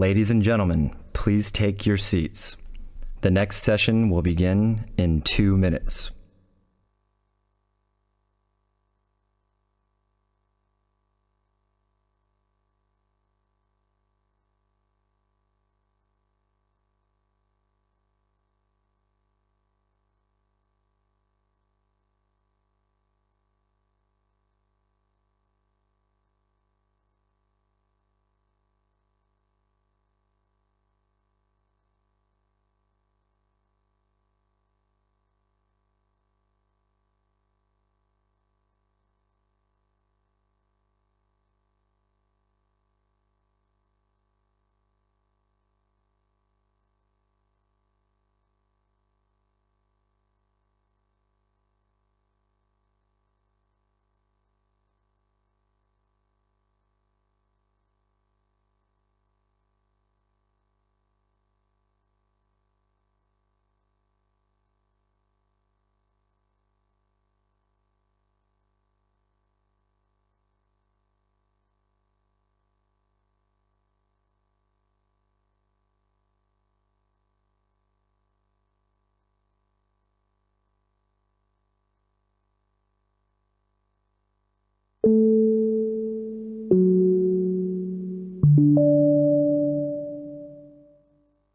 Ladies and gentlemen, please take your seats. The next session will begin in 2 minutes.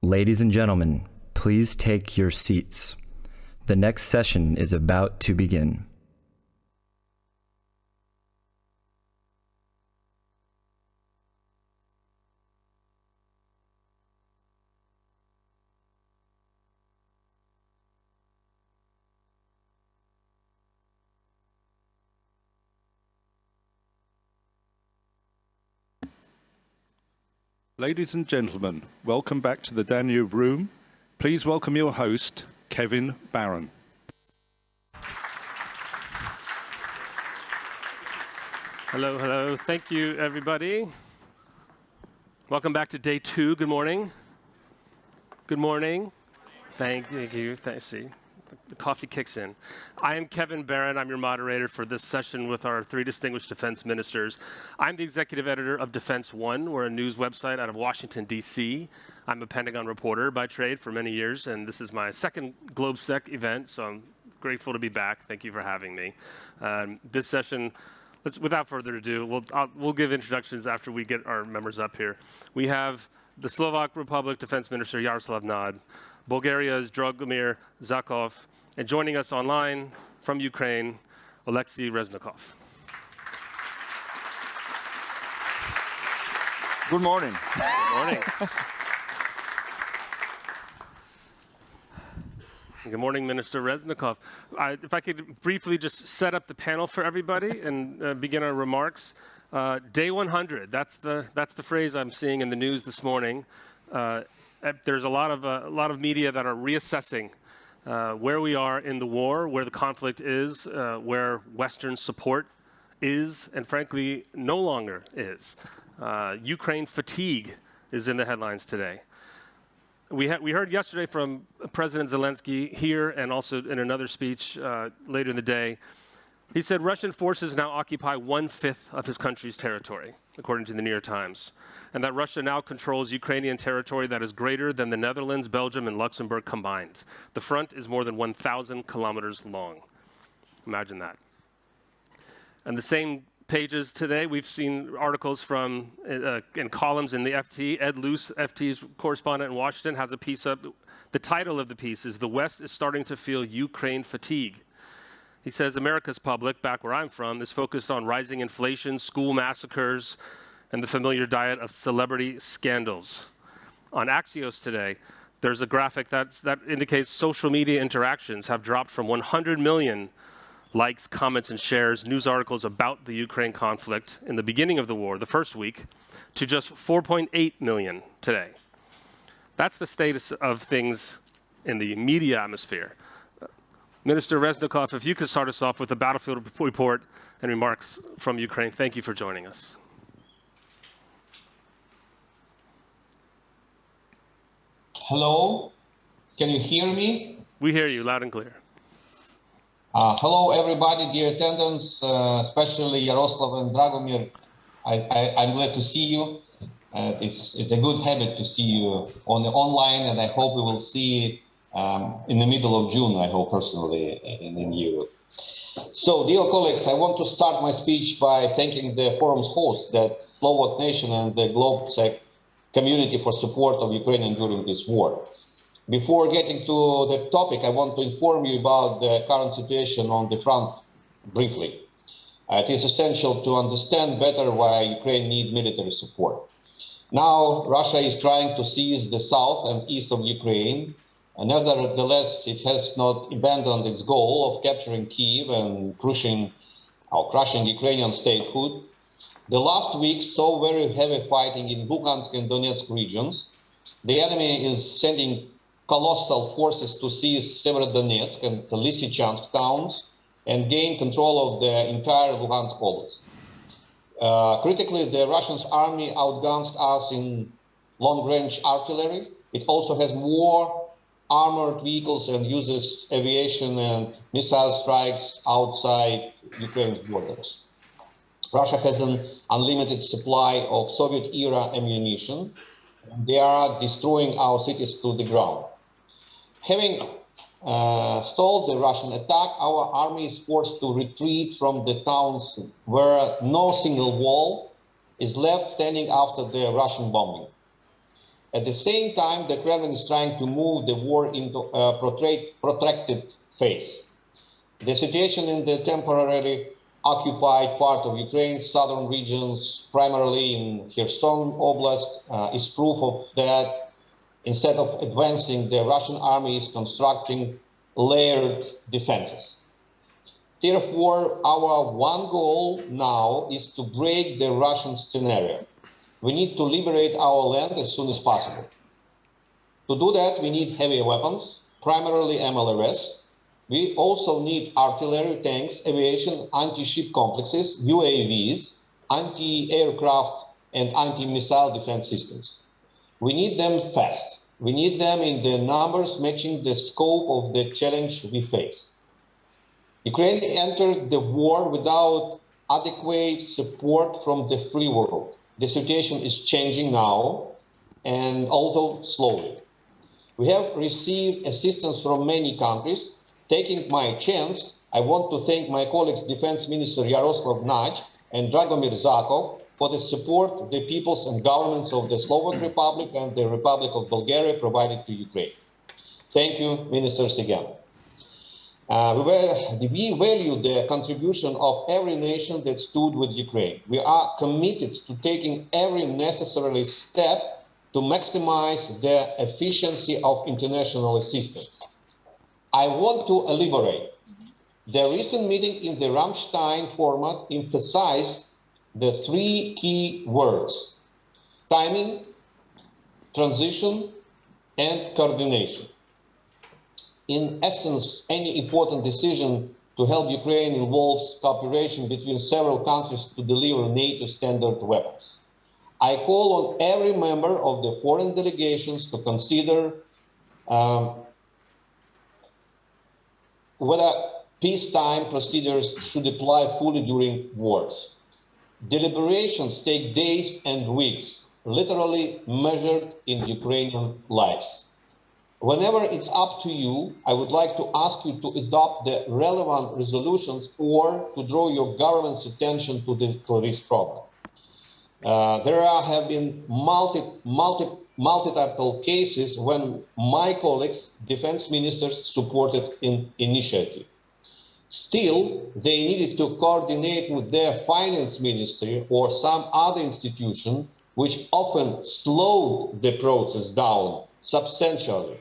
Ladies and gentlemen, please take your seats. The next session is about to begin. Ladies and gentlemen, welcome back to the Danube Room. Please welcome your host, Kevin Barron. Hello, hello. Thank you, everybody. Welcome back to day 2. Good morning. Good morning. Thank you. See, the coffee kicks in. I am Kevin Barron. I'm your moderator for this session with our 3 distinguished defense ministers. I'm the executive editor of Defense One. We're a news website out of Washington, D.C. I'm a Pentagon reporter by trade for many years, and this is my second GlobeSec event, so I'm grateful to be back. Thank you for having me. This session, without further ado, we'll give introductions after we get our members up here. We have the Slovak Republic Defense Minister Jaroslav, Bulgaria's Dragomir Zakov, and joining us online from Ukraine, Oleksii Reznikov. Good morning. Good morning. Good morning, Minister Reznikov. If I could briefly just set up the panel for everybody and begin our remarks. Day 100, that's the phrase I'm seeing in the news this morning. There's a lot of media that are reassessing where we are in the war, where the conflict is, where Western support is, and frankly, no longer is. Ukraine fatigue is in the headlines today. We heard yesterday from President Zelensky here and also in another speech later in the day. He said Russian forces now occupy 1/5 of his country's territory, according to the New York Times, and that Russia now controls Ukrainian territory that is greater than the Netherlands, Belgium, and Luxembourg combined. The front is more than 1,000 kilometers long. Imagine that. And the same pages today, we've seen articles from and columns in the FT. Ed Luce, FT's correspondent in Washington, has a piece up. The title of the piece is "The West is Starting to Feel Ukraine Fatigue." He says America's public, back where I'm from, is focused on rising inflation, school massacres, and the familiar diet of celebrity scandals. On Axios today, there's a graphic that indicates social media interactions have dropped from 100 million likes, comments, and shares, news articles about the Ukraine conflict in the beginning of the war, the first week, to just 4.8 million today. That's the status of things in the media atmosphere. Minister Reznikov, if you could start us off with a battlefield report and remarks from Ukraine. Thank you for joining us. Hello, can you hear me? We hear you loud and clear. Hello, everybody, dear attendants, especially Jaroslav and Dragomir. I'm glad to see you. It's a good habit to see you online, and I hope we will see in the middle of June, I hope personally, in Europe. So, dear colleagues, I want to start my speech by thanking the forum's host, the Slovak nation and the GlobeSec community for support of Ukraine during this war. Before getting to the topic, I want to inform you about the current situation on the front briefly. It is essential to understand better why Ukraine needs military support. Now, Russia is trying to seize the south and east of Ukraine. Nevertheless, it has not abandoned its goal of capturing Kyiv and crushing Ukrainian statehood. The last weeks saw very heavy fighting in Luhansk and Donetsk regions. The enemy is sending colossal forces to seize Severodonetsk and Lysychansk towns and gain control of the entire Luhansk Oblast. Critically, the Russian army outguns us in long-range artillery. It also has more armored vehicles and uses aviation and missile strikes outside Ukraine's borders. Russia has an unlimited supply of Soviet-era ammunition. They are destroying our cities to the ground. Having stalled the Russian attack, our army is forced to retreat from the towns where no single wall is left standing after the Russian bombing. At the same time, the Kremlin is trying to move the war into a protracted phase. The situation in the temporarily occupied part of Ukraine's southern regions, primarily in Kherson Oblast, is proof of that. Instead of advancing, the Russian army is constructing layered defenses. Therefore, our one goal now is to break the Russian scenario. We need to liberate our land as soon as possible. To do that, we need heavy weapons, primarily MLRS. We also need artillery, tanks, aviation, anti-ship complexes, UAVs, anti-aircraft, and anti-missile defense systems. We need them fast. We need them in the numbers matching the scope of the challenge we face. Ukraine entered the war without adequate support from the free world. The situation is changing now, and although slowly. We have received assistance from many countries. Taking my chance, I want to thank my colleagues, Defense Minister Jaroslav and Dragomir Zakov, for the support the peoples and governments of the Slovak Republic and the Republic of Bulgaria provided to Ukraine. Thank you, ministers, again. We value the contribution of every nation that stood with Ukraine. We are committed to taking every necessary step to maximize the efficiency of international assistance. I want to elaborate. The recent meeting in the Ramstein format emphasized the three key words: timing, transition, and coordination. In essence, any important decision to help Ukraine involves cooperation between several countries to deliver NATO standard weapons. I call on every member of the foreign delegations to consider whether peacetime procedures should apply fully during wars. Deliberations take days and weeks, literally measured in Ukrainian lives. Whenever it's up to you, I would like to ask you to adopt the relevant resolutions or to draw your government's attention to this problem. There have been multiple cases when my colleagues, defense ministers, supported an initiative. Still, they needed to coordinate with their finance ministry or some other institution, which often slowed the process down substantially.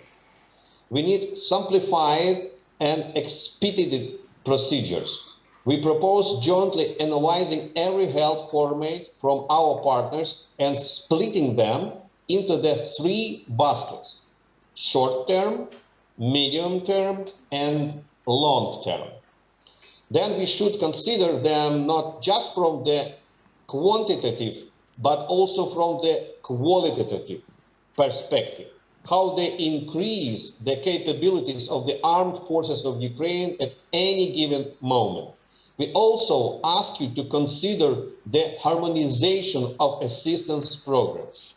We need simplified and expedited procedures. We propose jointly analyzing every help format from our partners and splitting them into the three baskets: short-term, medium-term, and long-term. Then we should consider them not just from the quantitative, but also from the qualitative perspective, how they increase the capabilities of the armed forces of Ukraine at any given moment. We also ask you to consider the harmonization of assistance programs.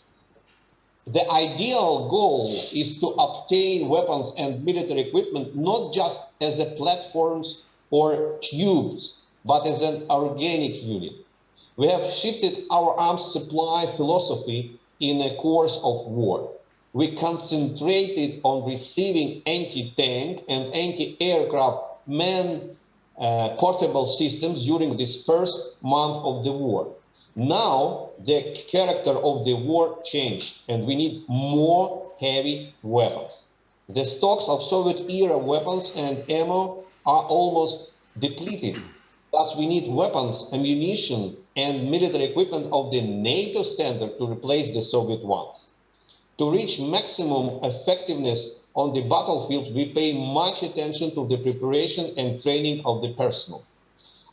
The ideal goal is to obtain weapons and military equipment not just as a platforms or tubes, but as an organic unit. We have shifted our arms supply philosophy in a course of war. We concentrated on receiving anti-tank and anti-aircraft portable systems during this first month of the war. Now, the character of the war changed, and we need more heavy weapons. The stocks of Soviet-era weapons and ammo are almost depleted. Thus, we need weapons, ammunition, and military equipment of the NATO standard to replace the Soviet ones. To reach maximum effectiveness on the battlefield, we pay much attention to the preparation and training of the personnel.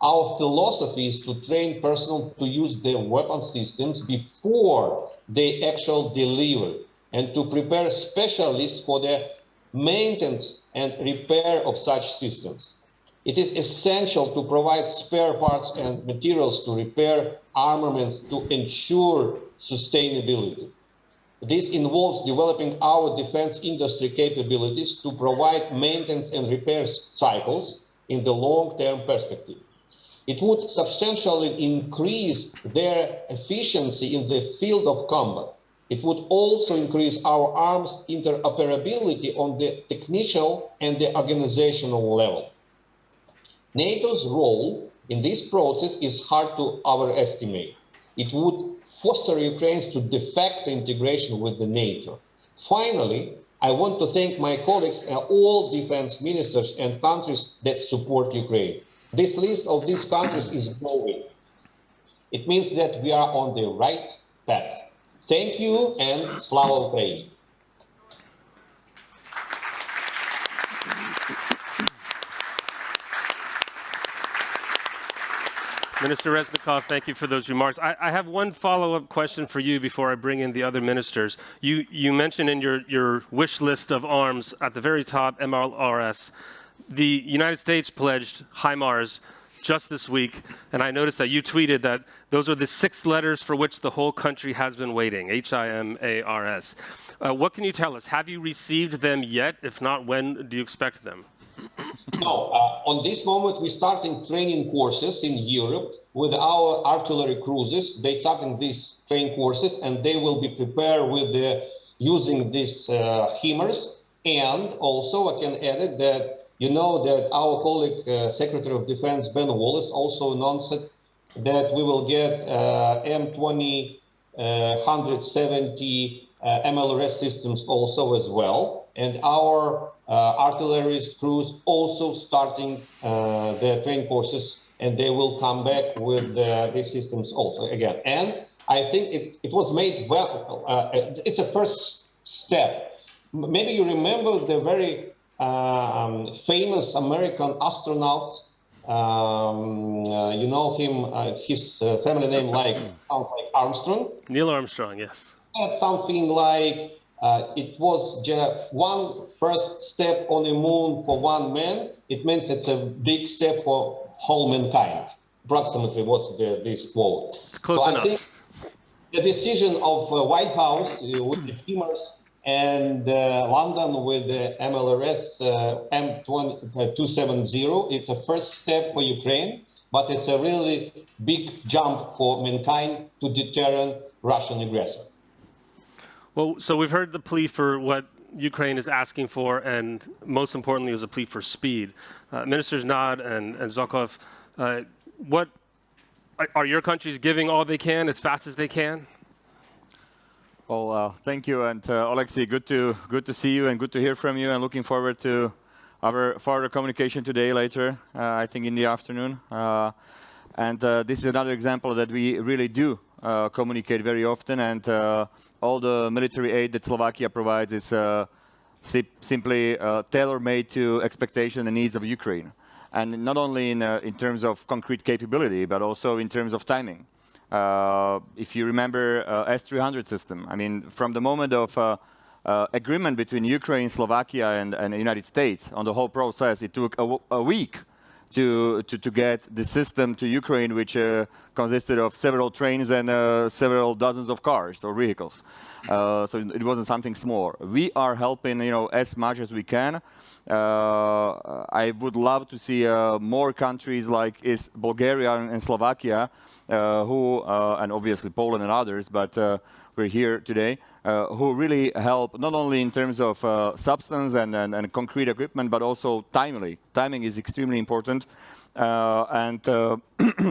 Our philosophy is to train personnel to use the weapon systems before they actually deliver, and to prepare specialists for the maintenance and repair of such systems. It is essential to provide spare parts and materials to repair armaments to ensure sustainability. This involves developing our defense industry capabilities to provide maintenance and repair cycles in the long-term perspective. It would substantially increase their efficiency in the field of combat. It would also increase our arms interoperability on the technical and the organizational level. NATO's role in this process is hard to overestimate. It would foster Ukraine's to de facto integration with the NATO. Finally, I want to thank my colleagues and all defense ministers and countries that support Ukraine. This list of these countries is growing. It means that we are on the right path. Thank you, and Slava Ukraini. Minister Reznikov, thank you for those remarks. I have one follow-up question for you before I bring in the other ministers. You mentioned in your wish list of arms at the very top, MLRS. The United States pledged HIMARS just this week, and I noticed that you tweeted that those are the 6 letters for which the whole country has been waiting, HIMARS. What can you tell us? Have you received them yet? If not, when do you expect them? No, on this moment, we're starting training courses in Europe with our artillery cruisers. They're starting these training courses, and they will be prepared with using these HIMARS. And also, I can add it that you know that our colleague, Secretary of Defense Ben Wallace, also announced that we will get M20 170 MLRS systems also as well. And our artillery crews also starting their training courses, and they will come back with these systems also again. And I think it was made well. It's a first step. Maybe you remember the very famous American astronaut. You know him. His family name sounds like Armstrong. Neil Armstrong, yes. That's something like. It was just one first step on the moon for one man. It means it's a big step for whole mankind. Approximately was this quote. It's close enough. I think the decision of White House with the HIMARS and London with the MLRS M270, it's a first step for Ukraine, but it's a really big jump for mankind to deter Russian aggressor. Well, so we've heard the plea for what Ukraine is asking for, and most importantly, it was a plea for speed. Ministers Nod and Zakov, what are your countries giving all they can as fast as they can? Well, thank you, and Oleksii, good to see you and good to hear from you, and looking forward to our further communication today later, I think in the afternoon. And this is another example that we really do communicate very often, and all the military aid that Slovakia provides is simply tailor-made to expectation and needs of Ukraine. And not only in terms of concrete capability, but also in terms of timing. If you remember S-300 system, I mean, from the moment of agreement between Ukraine, Slovakia, and the United States on the whole process, it took a week to get the system to Ukraine, which consisted of several trains and several dozens of cars or vehicles. So it wasn't something small. We are helping, as much as we can. I would love to see more countries like Bulgaria and Slovakia, and obviously Poland and others, but we're here today, who really help not only in terms of substance and concrete equipment, but also timely. Timing is extremely important. And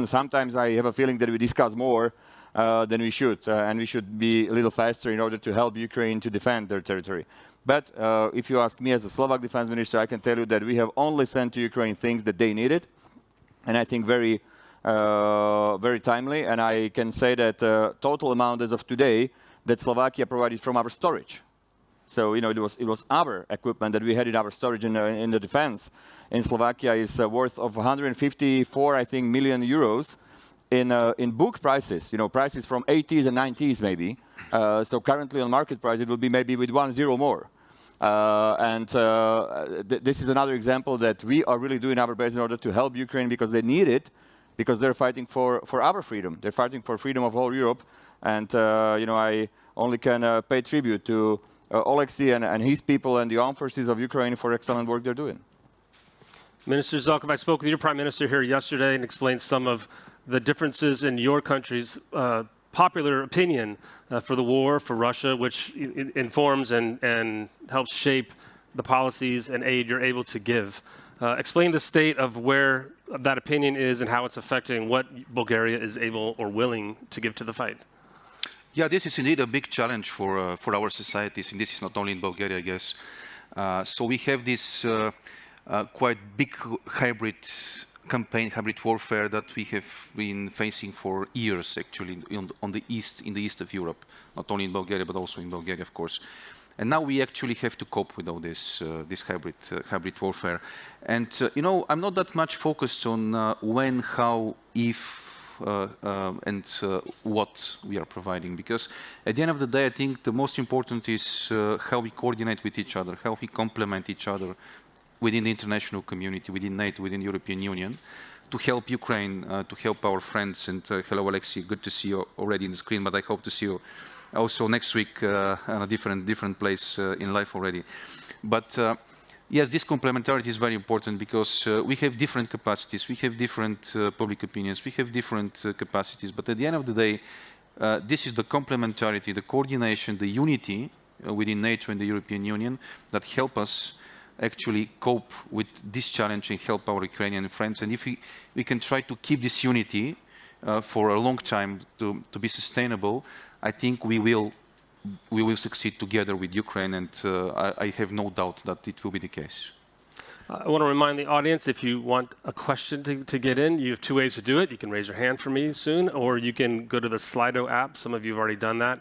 sometimes I have a feeling that we discuss more than we should, and we should be a little faster in order to help Ukraine to defend their territory. But if you ask me as a Slovak defense minister, I can tell you that we have only sent to Ukraine things that they needed, and I think very timely. And I can say that total amount as of today that Slovakia provided from our storage. So it was our equipment that we had in our storage in the defense in Slovakia is worth of 154, I think, million euros in book prices. Prices from 80s and 90s maybe. So currently on market price it will be maybe with 1 0 more. This is another example that we are really doing our best in order to help Ukraine because they need it, because they're fighting for our freedom. They're fighting for freedom of whole Europe. And I only can pay tribute to Oleksii and his people and the armed forces of Ukraine for excellent work they're doing. Minister Zakov, I spoke with your prime minister here yesterday and explained some of the differences in your country's popular opinion for the war, for Russia, which informs and helps shape the policies and aid you're able to give. Explain the state of where that opinion is and how it's affecting what Bulgaria is able or willing to give to the fight. Yeah, this is indeed a big challenge for our societies, and this is not only in Bulgaria, I guess. So we have this quite big hybrid campaign, hybrid warfare that we have been facing for years, actually, in the east of Europe, not only in Bulgaria but also in Bulgaria, of course. And now we actually have to cope with all this hybrid warfare. And I'm not that much focused on when, how, if. What we are providing, because at the end of the day I think the most important is how we coordinate with each other, how we complement each other within the international community, within NATO, within the European Union, to help Ukraine, to help our friends. And hello Oleksii, good to see you already in the screen, but I hope to see you also next week in a different place in life already. But yes, this complementarity is very important because we have different capacities, we have different public opinions, we have different capacities, but at the end of the day, this is the complementarity, the coordination, the unity within NATO and the European Union that help us actually cope with this challenge and help our Ukrainian friends. And if we can try to keep this unity for a long time to be sustainable, I think we will succeed together with Ukraine, and I have no doubt that it will be the case. I want to remind the audience, if you want a question to get in, you have two ways to do it. You can raise your hand for me soon, or you can go to the Slido app. Some of you have already done that.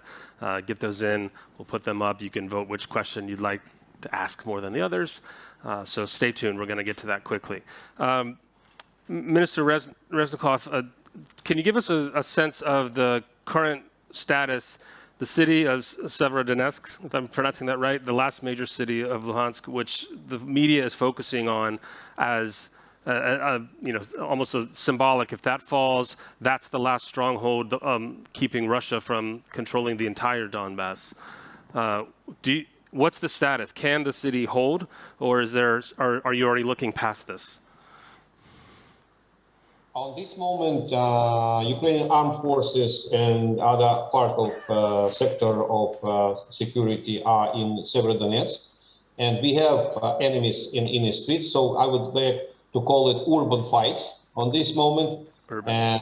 Get those in. We'll put them up. You can vote which question you'd like to ask more than the others. So stay tuned. We're going to get to that quickly. Minister Reznikov, can you give us a sense of the current status? The city of Severodonetsk, if I'm pronouncing that right, the last major city of Luhansk, which the media is focusing on as almost a symbolic. If that falls, that's the last stronghold keeping Russia from controlling the entire Donbass. What's the status? Can the city hold, or are you already looking past this? On this moment, Ukrainian armed forces and other part of sector of security are in Severodonetsk, and we have enemies in the streets. So I would like to call it urban fights on this moment. And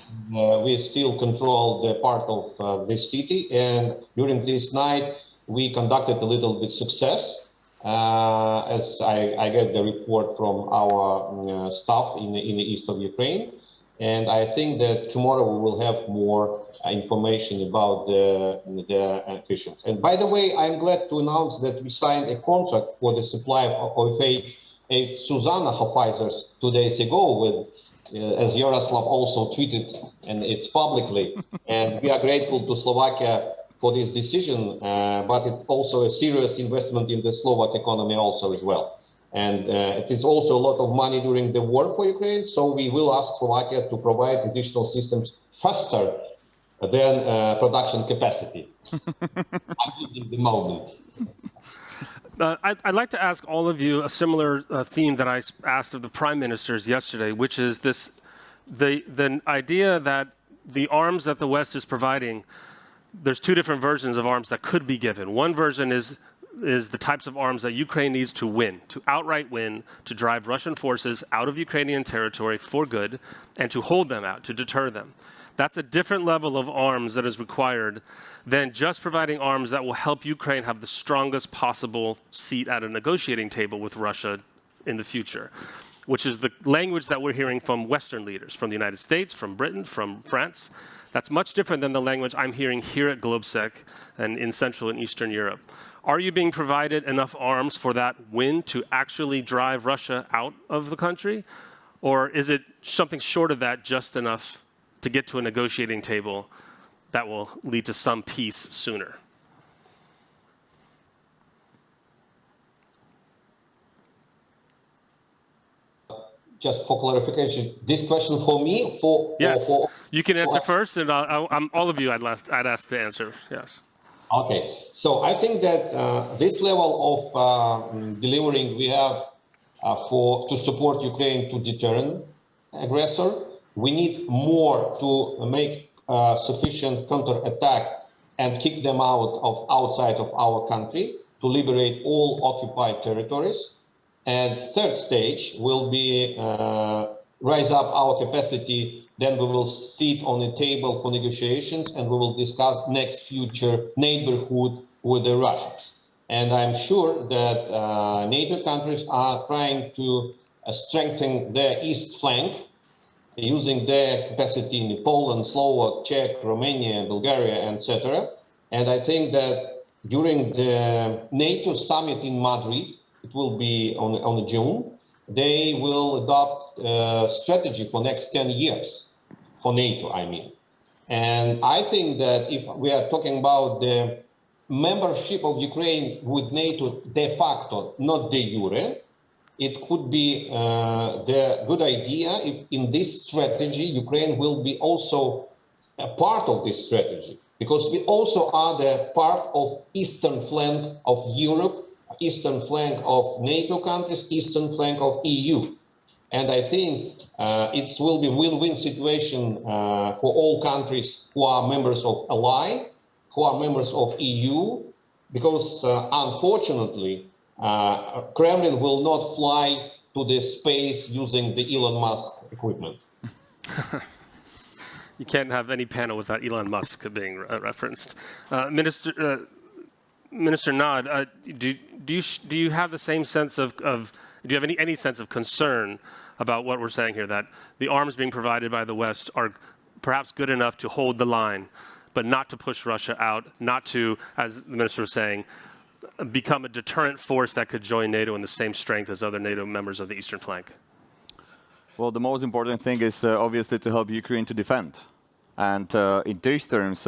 we still control the part of this city. And during this night, we conducted a little bit success. As I get the report from our staff in the east of Ukraine. And I think that tomorrow we will have more information about the officials. And by the way, I'm glad to announce that we signed a contract for the supply of eight Susanna Hofizers 2 days ago, with, as Jaroslav also tweeted, and it's publicly. And we are grateful to Slovakia for this decision, but it's also a serious investment in the Slovak economy also as well. And it is also a lot of money during the war for Ukraine. So we will ask Slovakia to provide additional systems faster than production capacity. I'm using the moment. I'd like to ask all of you a similar theme that I asked of the prime ministers yesterday, which is the idea that the arms that the West is providing, there's two different versions of arms that could be given. One version is the types of arms that Ukraine needs to win, to outright win, to drive Russian forces out of Ukrainian territory for good, and to hold them out, to deter them. That's a different level of arms that is required than just providing arms that will help Ukraine have the strongest possible seat at a negotiating table with Russia in the future, which is the language that we're hearing from Western leaders, from the United States, from Britain, from France. That's much different than the language I'm hearing here at GlobeSec and in Central and Eastern Europe. Are you being provided enough arms for that win to actually drive Russia out of the country? Or is it something short of that, just enough to get to a negotiating table that will lead to some peace sooner? Just for clarification, this question for me? Yes, you can answer first, and all of you I'd ask to answer, yes. Okay, so I think that this level of delivering we have to support Ukraine to deter an aggressor. We need more to make sufficient counterattack and kick them outside of our country to liberate all occupied territories. And third stage will be rise up our capacity. Then we will sit on a table for negotiations and we will discuss next future neighborhood with the Russians. And I'm sure that NATO countries are trying to strengthen their east flank using their capacity in Poland, Slovak, Czech, Romania, Bulgaria, etc. And I think that during the NATO summit in Madrid, it will be on June, they will adopt a strategy for next 10 years, for NATO, I mean. And I think that if we are talking about the membership of Ukraine with NATO de facto, not de jure, it could be the good idea if in this strategy, Ukraine will be also a part of this strategy, because we also are the part of eastern flank of Europe, eastern flank of NATO countries, eastern flank of EU. And I think it will be a win-win situation for all countries who are members of Ally, who are members of EU, because unfortunately, Kremlin will not fly to the space using the Elon Musk equipment. You can't have any panel without Elon Musk being referenced. Minister Nod, do you have the same sense of do you have any sense of concern about what we're saying here, that the arms being provided by the West are perhaps good enough to hold the line, but not to push Russia out, not to, as the minister was saying, become a deterrent force that could join NATO in the same strength as other NATO members of the eastern flank? Well, the most important thing is obviously to help Ukraine to defend. And in these terms,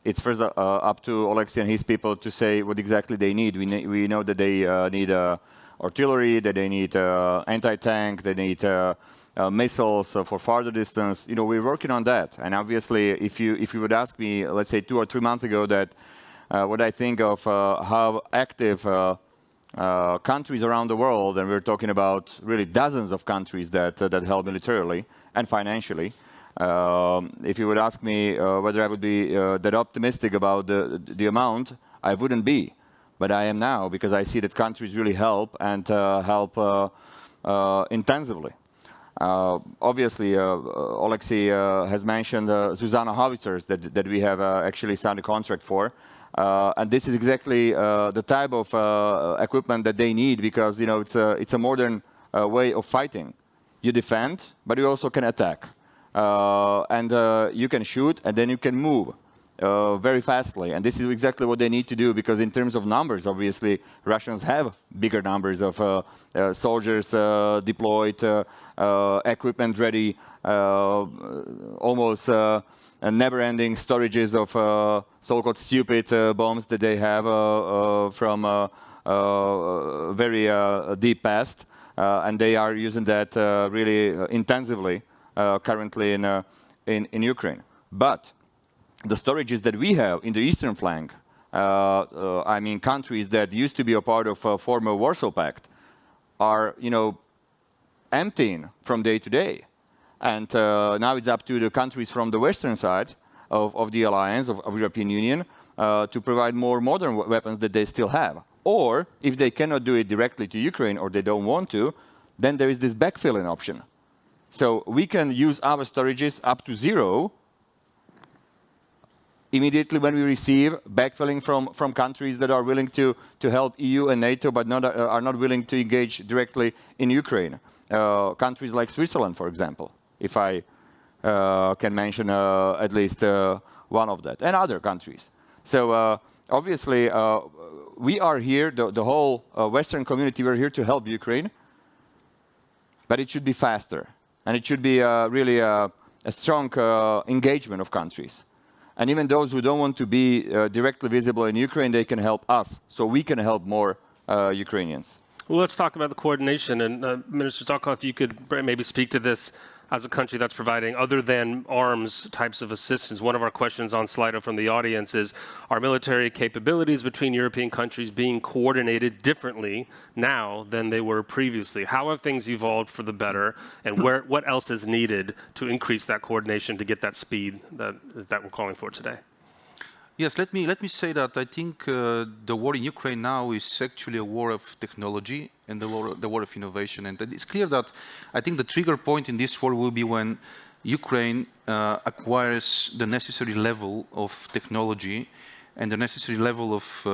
it's first up to Oleksii and his people to say what exactly they need. We know that they need artillery, that they need anti-tank, they need missiles for farther distance. You know, we're working on that. And obviously, if you would ask me, let's say 2 or 3 months ago, that what I think of how active countries around the world, and we're talking about really dozens of countries that help militarily and financially. If you would ask me whether I would be that optimistic about the amount, I wouldn't be. But I am now, because I see that countries really help and help intensively. Obviously, Oleksii has mentioned Zuzana howitzers that we have actually signed a contract for. And this is exactly the type of equipment that they need, because you know it's a modern way of fighting. You defend, but you also can attack, and you can shoot, and then you can move very fastly. And this is exactly what they need to do, because in terms of numbers, obviously Russians have bigger numbers of soldiers deployed, equipment ready, almost. And never-ending storages of so-called stupid bombs that they have from very deep past, and they are using that really intensively currently in Ukraine. But the storages that we have in the eastern flank, I mean, countries that used to be a part of former Warsaw Pact, are, emptying from day to day. And now it's up to the countries from the western side of the alliance, of European Union, to provide more modern weapons that they still have. Or, if they cannot do it directly to Ukraine, or they don't want to, then there is this backfilling option. So we can use our storages up to 0 immediately when we receive backfilling from countries that are willing to help EU and NATO, but are not willing to engage directly in Ukraine. Countries like Switzerland, for example, if I can mention at least one of that, and other countries. So obviously, we are here, the whole Western community, we're here to help Ukraine, but it should be faster, and it should be really a strong engagement of countries. And even those who don't want to be directly visible in Ukraine, they can help us, so we can help more Ukrainians. Well, let's talk about the coordination. And Minister Zakov, if you could maybe speak to this as a country that's providing, other than arms types of assistance. One of our questions on Slido from the audience is, are military capabilities between European countries being coordinated differently now than they were previously? How have things evolved for the better, and what else is needed to increase that coordination to get that speed that we're calling for today? Yes, let me say that I think the war in Ukraine now is actually a war of technology and the war of innovation. And it's clear that I think the trigger point in this war will be when Ukraine acquires the necessary level of technology and the necessary level of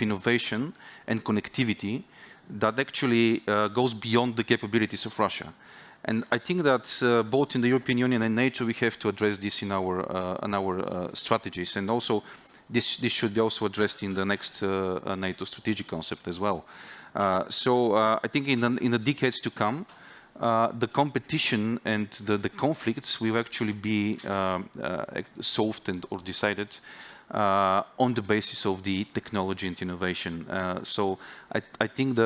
innovation and connectivity that actually goes beyond the capabilities of Russia. And I think that both in the European Union and NATO, we have to address this in our strategies. And also, this should be also addressed in the next NATO strategic concept as well. So I think in the decades to come, the competition and the conflicts will actually be solved or decided on the basis of the technology and innovation. So I think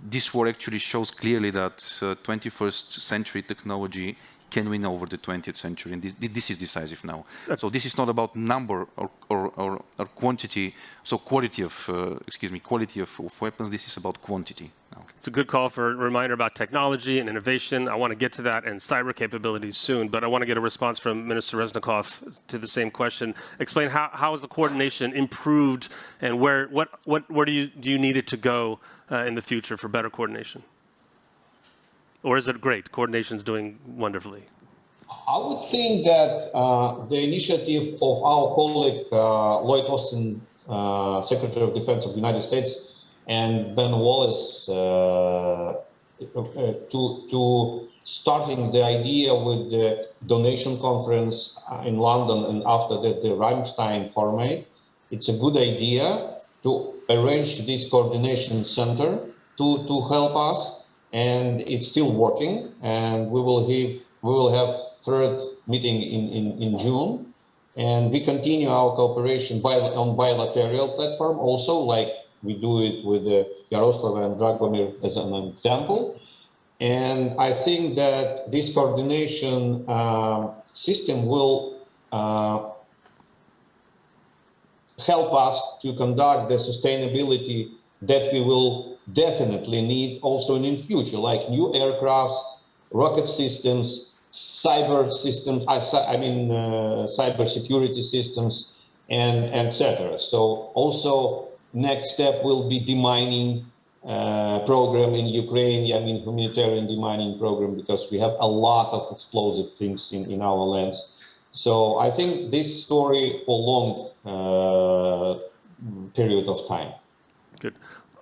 this war actually shows clearly that 21st century technology can win over the 20th century, and this is decisive now. So this is not about number or quantity, so quality of weapons. This is about quantity now. It's a good call for a reminder about technology and innovation. I want to get to that and cyber capabilities soon, but I want to get a response from Minister Reznikov to the same question. Explain how has the coordination improved, and where do you need it to go in the future for better coordination? Or is it great? Coordination's doing wonderfully. I would think that the initiative of our colleague Lloyd Austin, Secretary of Defense of the United States, and Ben Wallace to starting the idea with the donation conference in London, and after that the Rammstein format, it's a good idea to arrange this coordination center to help us. And it's still working, and we will have third meeting in June, and we continue our cooperation on bilateral platform also, like we do it with Jaroslav and Dragomir as an example. And I think that this coordination system will help us to conduct the sustainability that we will definitely need also in the future, like new aircrafts, rocket systems, cyber systems, cyber security systems, and etc. So also next step will be demining program in Ukraine, humanitarian demining program, because we have a lot of explosive things in our lands. So I think this story for long period of time. Good.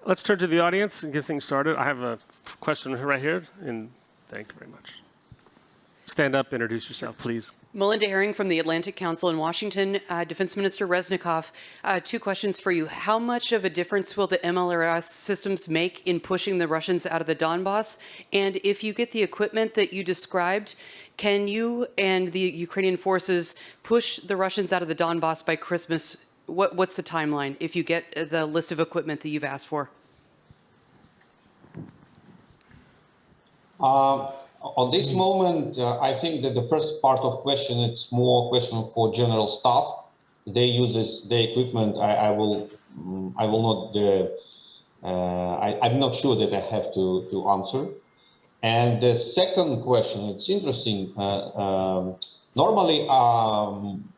Let's turn to the audience and get things started. I have a question right here, and thank you very much. Stand up, introduce yourself, please. Melinda Herring from the Atlantic Council in Washington. Defense Minister Reznikov, two questions for you. How much of a difference will the MLRS systems make in pushing the Russians out of the Donbass? And if you get the equipment that you described, can you and the Ukrainian forces push the Russians out of the Donbass by Christmas What's the timeline if you get the list of equipment that you've asked for? On this moment, I think that the first part of question, it's more question for general staff. They uses the equipment. I will not. I'm not sure that I have to answer. And the second question, it's interesting. Normally,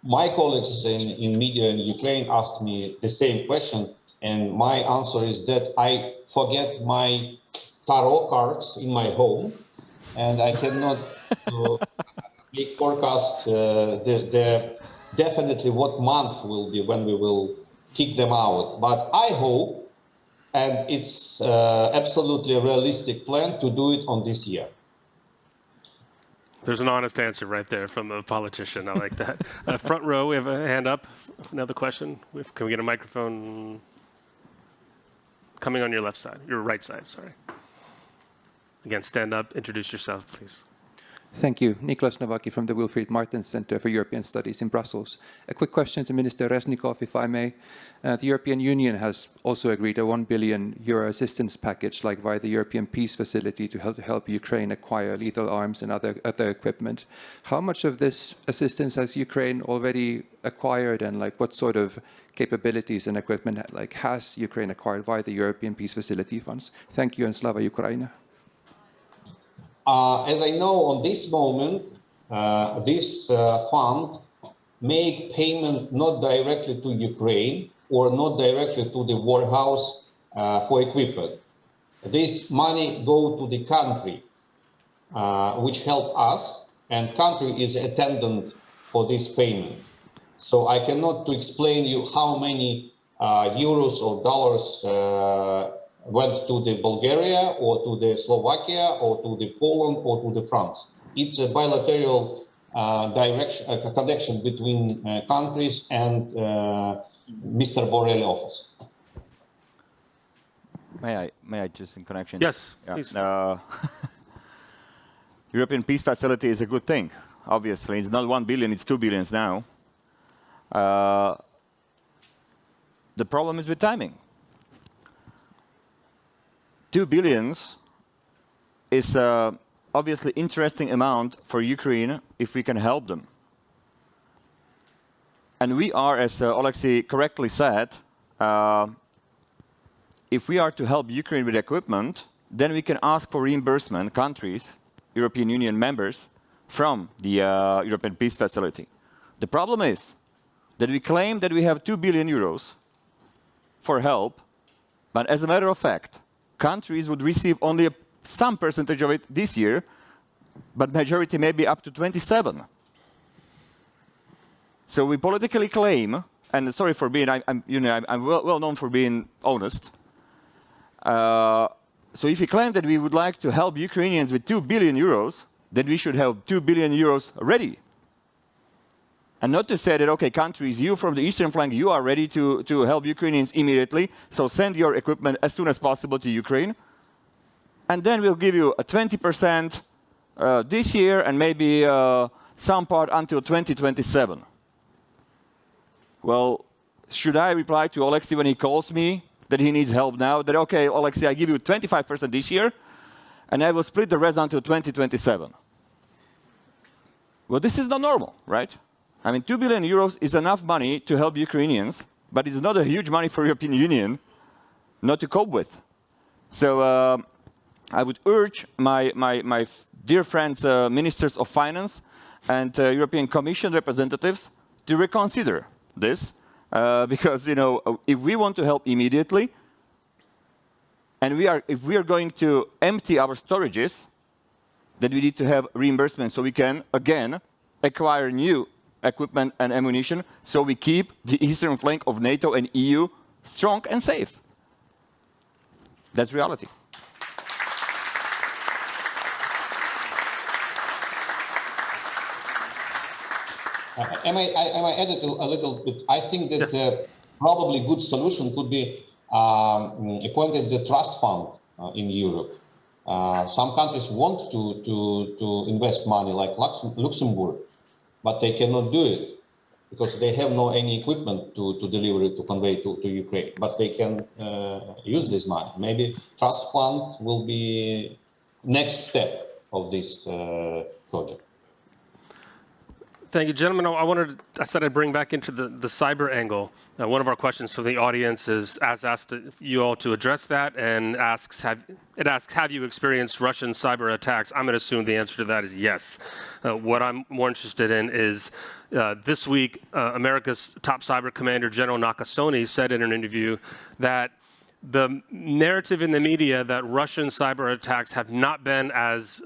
my colleagues in media in Ukraine ask me the same question, and my answer is that I forget my tarot cards in my home, and I cannot make forecast definitely what month will be when we will kick them out. But I hope, and it's absolutely a realistic plan to do it on this year. There's an honest answer right there from a politician. I like that. Front row, we have a hand up. Another question. Can we get a microphone coming on your left side, your right side, sorry. Again, stand up, introduce yourself, please. Thank you. Nikolaos from the Wilfried Martens Center for European Studies in Brussels. A quick question to Minister Reznikov, if I may. The European Union has also agreed a €1 billion assistance package, like via the European Peace Facility, to help Ukraine acquire lethal arms and other equipment. How much of this assistance has Ukraine already acquired, and what sort of capabilities and equipment has Ukraine acquired via the European Peace Facility funds? Thank you, and Slava Ukraina. As I know, on this moment, this fund make payment not directly to Ukraine or not directly to the warehouse for equipment. This money go to the country, which help us, and country is attendant for this payment. So I cannot to explain you how many euros or dollars went to the Bulgaria or to the Slovakia or to the Poland or to the France. It's a bilateral connection between countries and Mr. Borrell office. May I just in connection? Yes, yeah. please. European Peace Facility is a good thing. Obviously, it's not 1 billion; it's 2 billion now. The problem is with timing. 2 billion is obviously interesting amount for Ukraine if we can help them. And we are, as Oleksii correctly said, if we are to help Ukraine with equipment, then we can ask for reimbursement, countries, European Union members, from the European Peace Facility. The problem is that we claim that we have 2 billion euros for help, but as a matter of fact, countries would receive only some percentage of it this year, but majority may be up to 27. So we politically claim, and sorry for being, I'm well known for being honest. So if we claim that we would like to help Ukrainians with 2 billion euros, then we should have 2 billion euros ready. And not to say that, okay, countries, you from the eastern flank, you are ready to help Ukrainians immediately, so send your equipment as soon as possible to Ukraine. And then we'll give you a 20% this year and maybe some part until 2027. Well, should I reply to Oleksii when he calls me that he needs help now? That, okay, Oleksii, I give you 25% this year, and I will split the rest until 2027. Well, this is not normal, right? I mean, 2 billion euros is enough money to help Ukrainians, but it's not a huge money for European Union not to cope with. So I would urge my dear friends, ministers of finance and European Commission representatives to reconsider this, because if we want to help immediately, and if we are going to empty our storages, then we need to have reimbursement so we can again acquire new equipment and ammunition, so we keep the eastern flank of NATO and EU strong and safe. That's reality. I add it a little bit. I think that Yes. Probably good solution could be appointed the trust fund in Europe. Some countries want to invest money, like Luxembourg, but they cannot do it. because they have no any equipment to deliver it, to convey to Ukraine, but they can use this money. Maybe trust fund will be next step of this project. Thank you, gentlemen. I said I'd bring back into the cyber angle. One of our questions from the audience has asked you all to address that, and asks, have you experienced Russian cyber attacks? I'm going to assume the answer to that is yes. What I'm more interested in is this week, America's top cyber commander, General Nakasone, said in an interview that the narrative in the media that Russian cyber attacks have not been as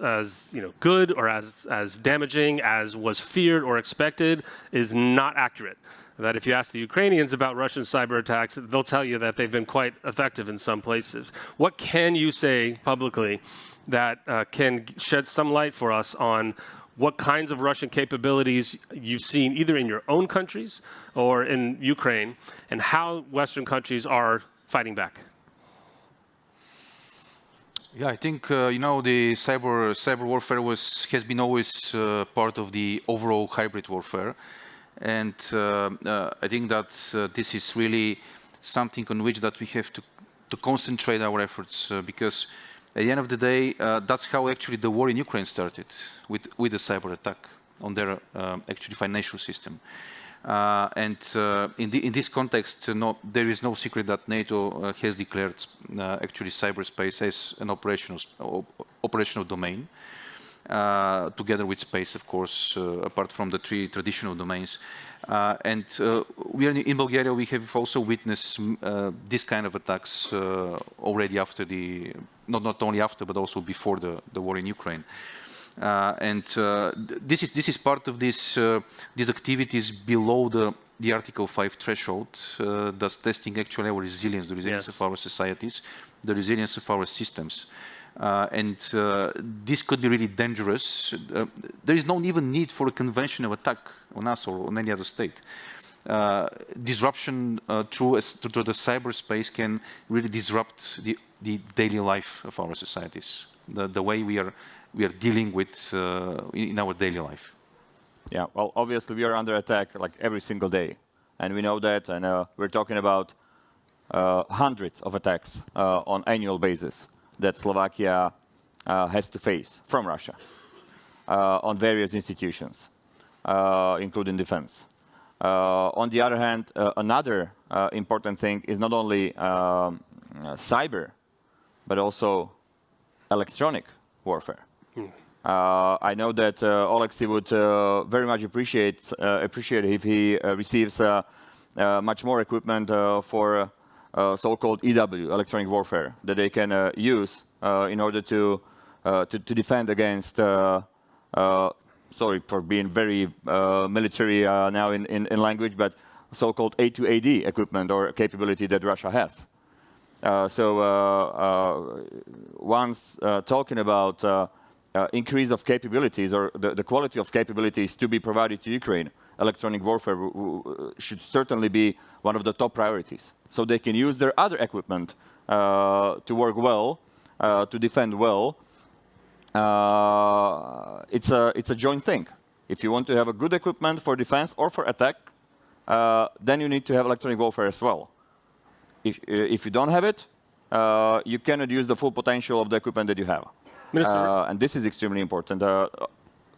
good or as damaging as was feared or expected is not accurate. That if you ask the Ukrainians about Russian cyber attacks, they'll tell you that they've been quite effective in some places. What can you say publicly that can shed some light for us on what kinds of Russian capabilities you've seen either in your own countries or in Ukraine, and how Western countries are fighting back? Yeah, I think the cyber warfare has been always part of the overall hybrid warfare, and I think that this is really something on which that we have to concentrate our efforts because at the end of the day, that's how actually the war in Ukraine started with a cyber attack on their actually financial system. In this context, there is no secret that NATO has declared actually cyberspace as an operational domain, together with space, of course, apart from the three traditional domains. We are in Bulgaria. We have also witnessed this kind of attacks already after not only after, but also before the war in Ukraine. This is part of these activities below the Article 5 threshold, thus testing actually our resilience, the resilience of our societies, the resilience of our systems. This could be really dangerous. There is no even need for a conventional attack on us or on any other state. Disruption through the cyberspace can really disrupt the daily life of our societies, the way we are dealing with in our daily life. Yeah, well, obviously we are under attack like every single day, and we know that, and we're talking about hundreds of attacks on annual basis that Slovakia has to face from Russia on various institutions, including defense. On the other hand, another important thing is not only cyber, but also electronic warfare. I know that Oleksii would very much appreciate if he receives much more equipment for so-called EW, electronic warfare, that they can use in order to defend against. Sorry for being very military now in language, but so-called A2AD equipment or capability that Russia has. Once talking about increase of capabilities or the quality of capabilities to be provided to Ukraine, electronic warfare should certainly be one of the top priorities. So they can use their other equipment to work well, to defend well. It's a joint thing. If you want to have a good equipment for defense or for attack, then you need to have electronic warfare as well. If you don't have it, you cannot use the full potential of the equipment that you have. And this is extremely important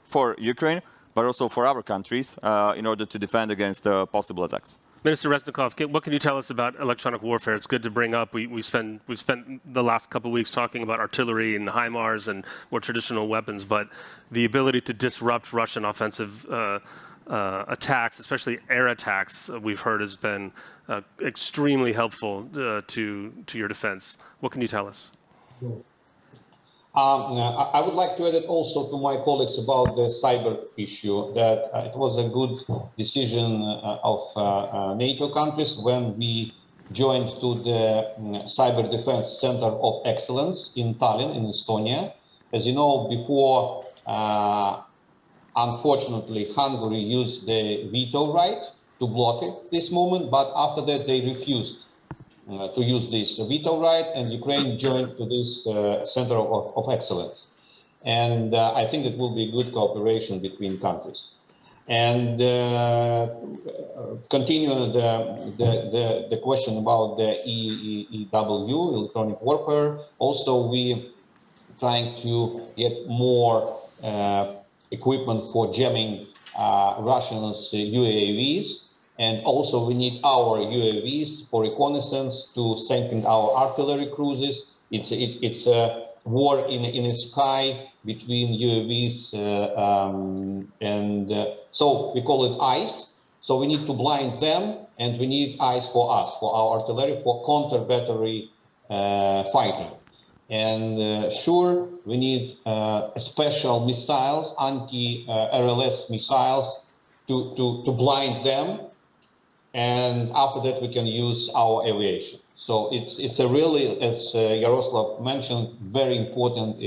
for Ukraine, but also for our countries in order to defend against possible attacks. Minister Reznikov, what can you tell us about electronic warfare? It's good to bring up. We've spent the last couple of weeks talking about artillery and HIMARS and more traditional weapons, but the ability to disrupt Russian offensive attacks, especially air attacks, we've heard has been extremely helpful to your defense. What can you tell us? I would like to add also to my colleagues about the cyber issue that it was a good decision of NATO countries when we joined to the Cyber Defense Center of Excellence in Tallinn, in Estonia. As you know, before, unfortunately, Hungary used the veto right to block it this moment, but after that they refused to use this veto right, and Ukraine joined to this Center of Excellence. And I think it will be good cooperation between countries. And continuing the question about the EW, electronic warfare, also we trying to get more equipment for jamming Russians' UAVs. And also we need our UAVs for reconnaissance to strengthen our artillery cruises. It's a war in the sky between UAVs so we call it ICE. So we need to blind them, and we need ICE for us, for our artillery, for counter-battery fighting. And sure, we need special missiles, anti-RLS missiles to blind them. And after that, we can use our aviation. So it's a really, as Jaroslav mentioned, very important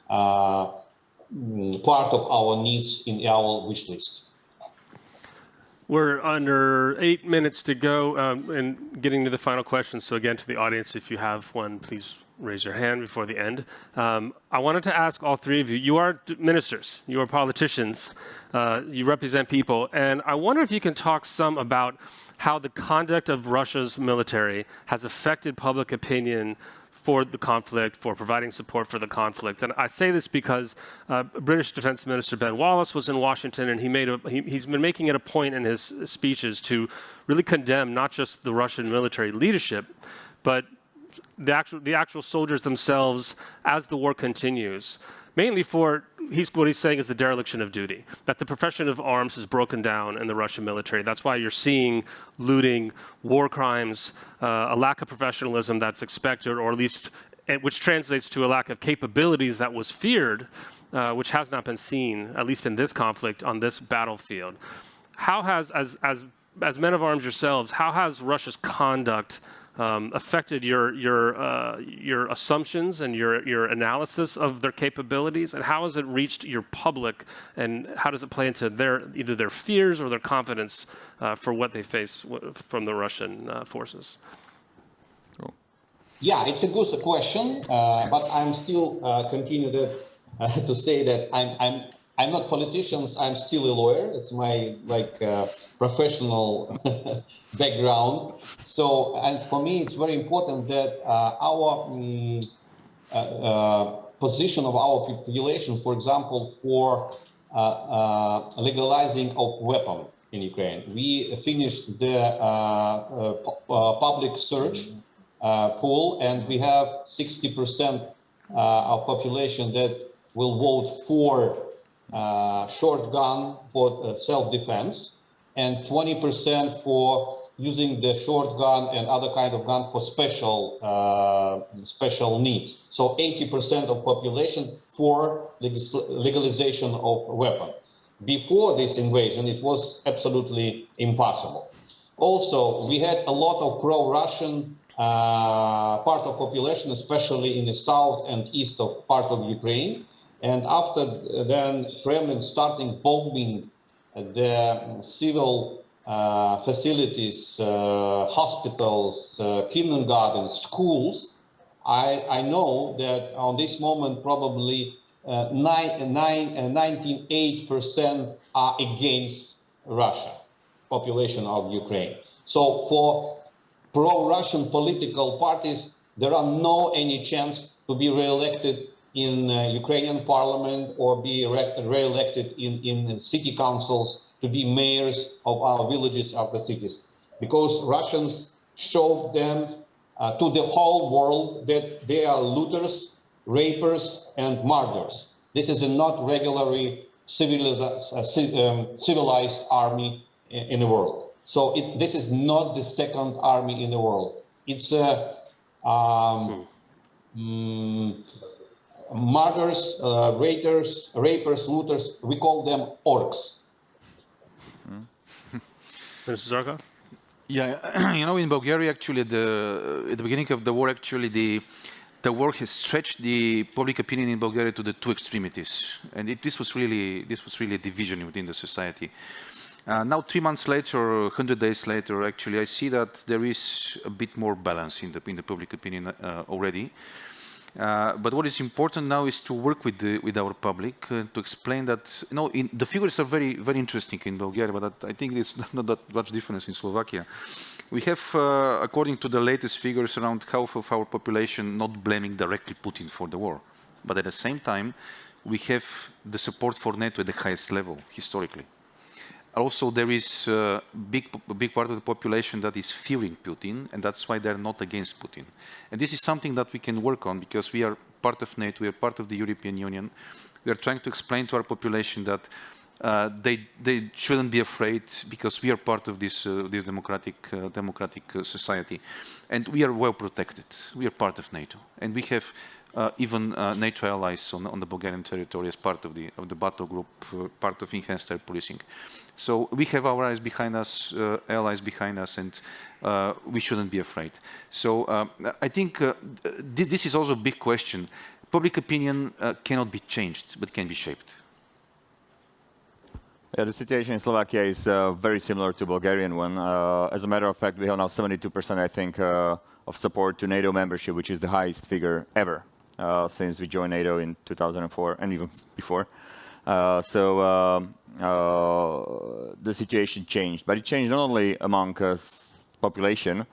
part of our needs in our wish list. We're under 8 minutes to go and getting to the final question. So again, to the audience, if you have one, please raise your hand before the end. I wanted to ask all three of you, you are ministers, you are politicians, you represent people, and I wonder if you can talk some about how the conduct of Russia's military has affected public opinion for the conflict, for providing support for the conflict. And I say this because British Defense Minister Ben Wallace was in Washington, and he's been making it a point in his speeches to really condemn not just the Russian military leadership, but the actual soldiers themselves as the war continues, mainly for what he's saying is the dereliction of duty, that the profession of arms has broken down in the Russian military. That's why you're seeing looting, war crimes, a lack of professionalism that's expected, or at least which translates to a lack of capabilities that was feared, which has not been seen, at least in this conflict, on this battlefield. How has, as men of arms yourselves, how has Russia's conduct affected your assumptions and your analysis of their capabilities, and how has it reached your public, and how does it play into either their fears or their confidence for what they face from the Russian forces? Cool. Yeah, it's a good question, but I'm still continue to say that I'm not politician. I'm still a lawyer. It's my professional background. So, and for me, it's very important that our position of our population, for example, for legalizing of weapon in Ukraine. We finished the public search poll, and we have 60% of population that will vote for short gun for self-defense, and 20% for using the short gun and other kind of gun for special needs. So 80% of population for legalization of weapon. Before this invasion, it was absolutely impossible. Also, we had a lot of pro-Russian part of population, especially in the south and east of part of Ukraine. And after then, Kremlin starting bombing the civil facilities, hospitals, kindergartens, schools, I know that on this moment probably 98% are against Russia, population of Ukraine. So for pro-Russian political parties, there are no any chance to be re-elected in Ukrainian parliament or be re-elected in city councils, to be mayors of our villages, of the cities, because Russians show them to the whole world that they are looters, rapers, and murderers. This is not regularly civilized army in the world. So this is not the second army in the world. It's murderers, rapers, looters. We call them orcs. Mr. Zakov? Yeah, you know, in Bulgaria, actually, at the beginning of the war, actually, the war has stretched the public opinion in Bulgaria to the two extremities, and this was really a division within the society. Now, 3 months later, or 100 days later, actually, I see that there is a bit more balance in the public opinion already. But what is important now is to work with our public to explain that, the figures are very, very interesting in Bulgaria, but I think it's not that much difference in Slovakia. We have, according to the latest figures, around half of our population not blaming directly Putin for the war. But at the same time, we have the support for NATO at the highest level, historically. Also, there is a big part of the population that is fearing Putin, and that's why they're not against Putin. And this is something that we can work on, because we are part of NATO, we are part of the European Union. We are trying to explain to our population that they shouldn't be afraid, because we are part of this democratic society. And we are well protected. We are part of NATO. And we have even NATO allies on the Bulgarian territory as part of the battle group, part of enhanced air policing. So we have our allies behind us, and we shouldn't be afraid. So I think this is also a big question. Public opinion cannot be changed, but can be shaped. Yeah, the situation in Slovakia is very similar to Bulgarian one. As a matter of fact, we have now 72%, I think, of support to NATO membership, which is the highest figure ever since we joined NATO in 2004 and even before. The situation changed, but it changed not only among population,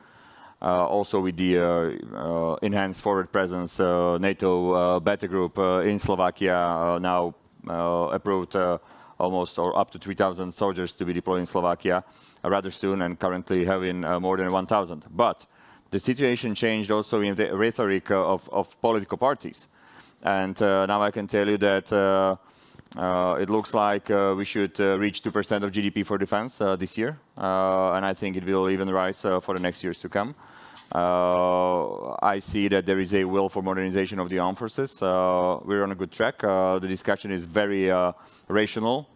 also with the enhanced forward presence. NATO battle group in Slovakia now approved almost or up to 3,000 soldiers to be deployed in Slovakia rather soon, and currently having more than 1,000. But the situation changed also in the rhetoric of political parties. And now I can tell you that it looks like we should reach 2% of GDP for defense this year. And I think it will even rise for the next years to come. I see that there is a will for modernization of the armed forces. We're on a good track. The discussion is very rational,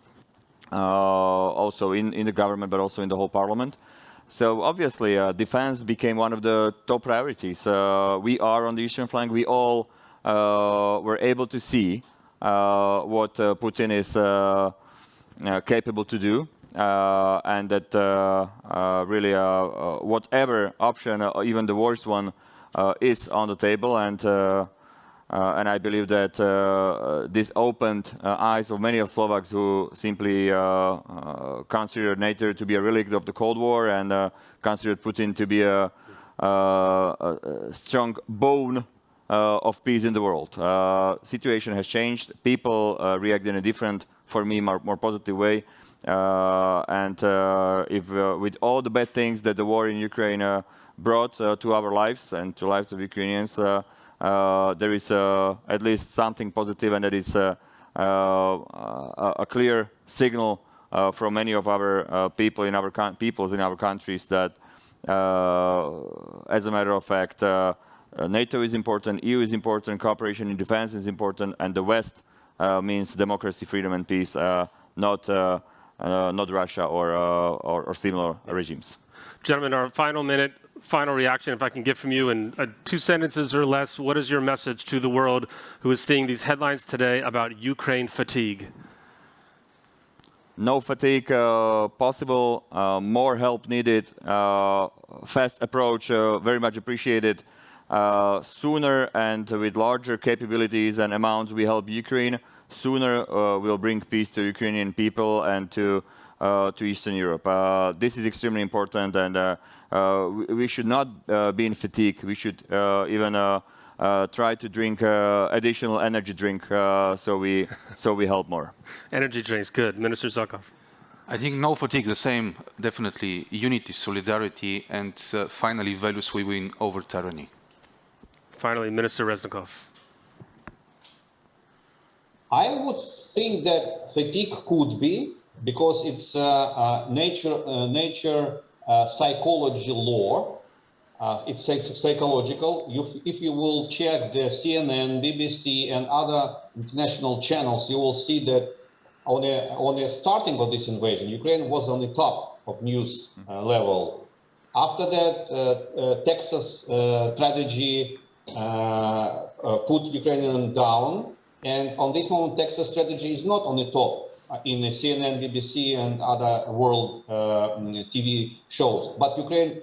also in the government, but also in the whole parliament. So obviously, defense became one of the top priorities. We are on the eastern flank. We all were able to see what Putin is capable to do, and that really whatever option, even the worst one, is on the table. And I believe that this opened eyes of many of Slovaks who simply considered NATO to be a relic of the Cold War and considered Putin to be a strong bone of peace in the world. Situation has changed. People react in a different, for me, more positive way. And if with all the bad things that the war in Ukraine brought to our lives and to lives of Ukrainians, there is at least something positive, and that is a clear signal from many of our peoples in our countries that, as a matter of fact, NATO is important, EU is important, cooperation in defense is important, and the West means democracy, freedom, and peace, not Russia or similar regimes. Gentlemen, our final minute, final reaction, if I can get from you in 2 sentences or less. What is your message to the world who is seeing these headlines today about Ukraine fatigue? No fatigue possible, more help needed, fast approach, very much appreciated. Sooner and with larger capabilities and amounts we help Ukraine, sooner we'll bring peace to Ukrainian people and to Eastern Europe. This is extremely important, and we should not be in fatigue. We should even try to drink additional energy drink so we help more. Energy drinks, good. Minister Zakov. I think no fatigue, the same, definitely unity, solidarity, and finally values we win over tyranny. Finally, Minister Reznikov. I would think that fatigue could be, because it's nature psychology law. It's psychological. If you will check the CNN, BBC, and other international channels, you will see that on the starting of this invasion, Ukraine was on the top of news level. After that, Texas strategy put Ukrainian down, and on this moment, Texas strategy is not on the top in the CNN, BBC, and other world TV shows. But Ukraine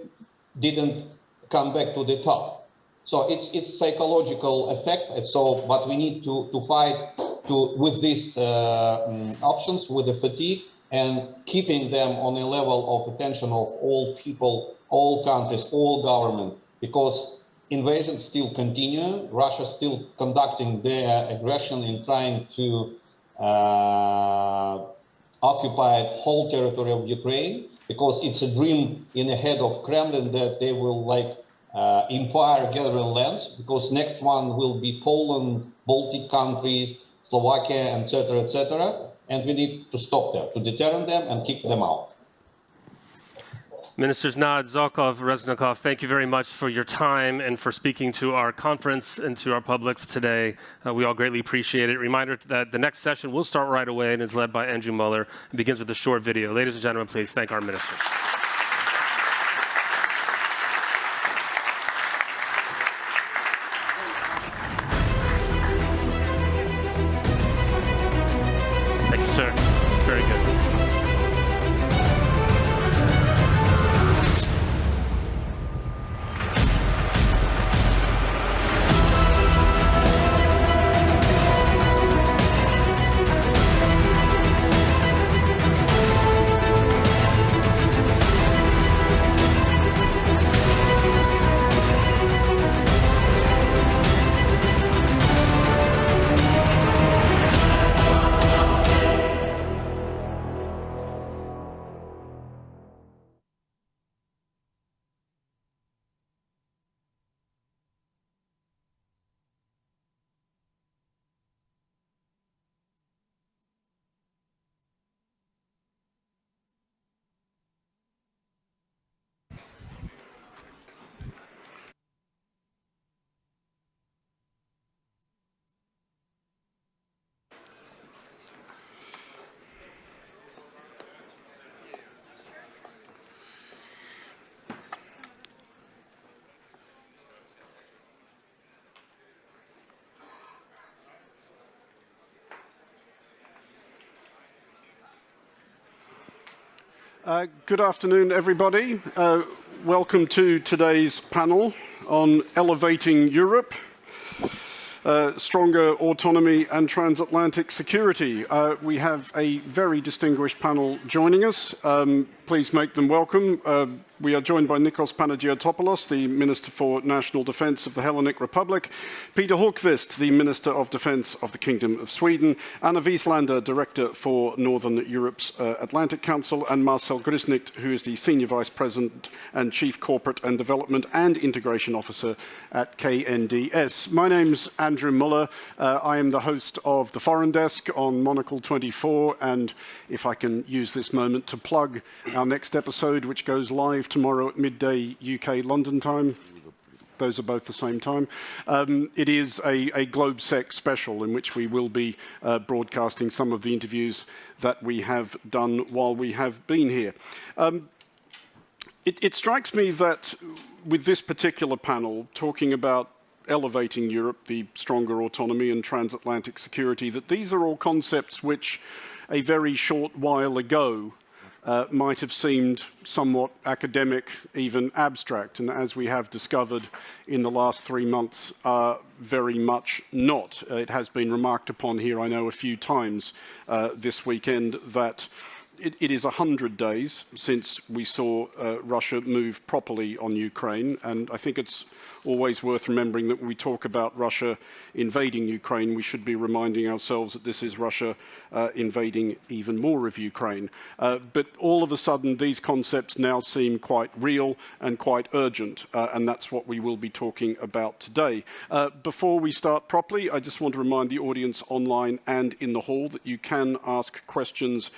didn't come back to the top. So it's psychological effect. And so, but we need to fight with these options, with the fatigue, and keeping them on a level of attention of all people, all countries, all government, because invasions still continue. Russia still conducting their aggression in trying to occupy whole territory of Ukraine, because it's a dream in the head of Kremlin that they will like empire gathering lands, because next one will be Poland, Baltic countries, Slovakia, etc., etc. And we need to stop them, to deter them and kick them out. Ministers Nad, Zakov, Reznikov, thank you very much for your time and for speaking to our conference and to our publics today. We all greatly appreciate it. Reminder that the next session will start right away and is led by Andrew Mueller and begins with a short video. Ladies and gentlemen, please thank our ministers. Thank you, sir. Very good. Good afternoon, everybody. Welcome to today's panel on elevating Europe, stronger autonomy and transatlantic security. We have a very distinguished panel joining us. Please make them welcome. We are joined by Nikolaos Panagiotopoulos, the Minister for National Defence of the Hellenic Republic, Peter Hultqvist, the Minister of Defence of the Kingdom of Sweden, Anna Wieslander, Director for Northern Europe's Atlantic Council, and Marcel Grisnigt, who is the Senior Vice President and Chief Corporate and Development and Integration Officer at KNDS. My name's Andrew Mueller. I am the host of the Foreign Desk on Monocle 24, and if I can use this moment to plug our next episode, which goes live tomorrow at midday UK London time. Those are both the same time. It is a GlobeSec special in which we will be broadcasting some of the interviews that we have done while we have been here. It strikes me that with this particular panel, talking about elevating Europe, the stronger autonomy and transatlantic security, that these are all concepts which a very short while ago might have seemed somewhat academic, even abstract, and as we have discovered in the last 3 months, very much not. It has been remarked upon here, I know, a few times this weekend that it is 100 days since we saw Russia move properly on Ukraine, and I think it's always worth remembering that when we talk about Russia invading Ukraine, we should be reminding ourselves that this is Russia invading even more of Ukraine. But all of a sudden, these concepts now seem quite real and quite urgent, and that's what we will be talking about today. Before we start properly, I just want to remind the audience online and in the hall that you can ask questions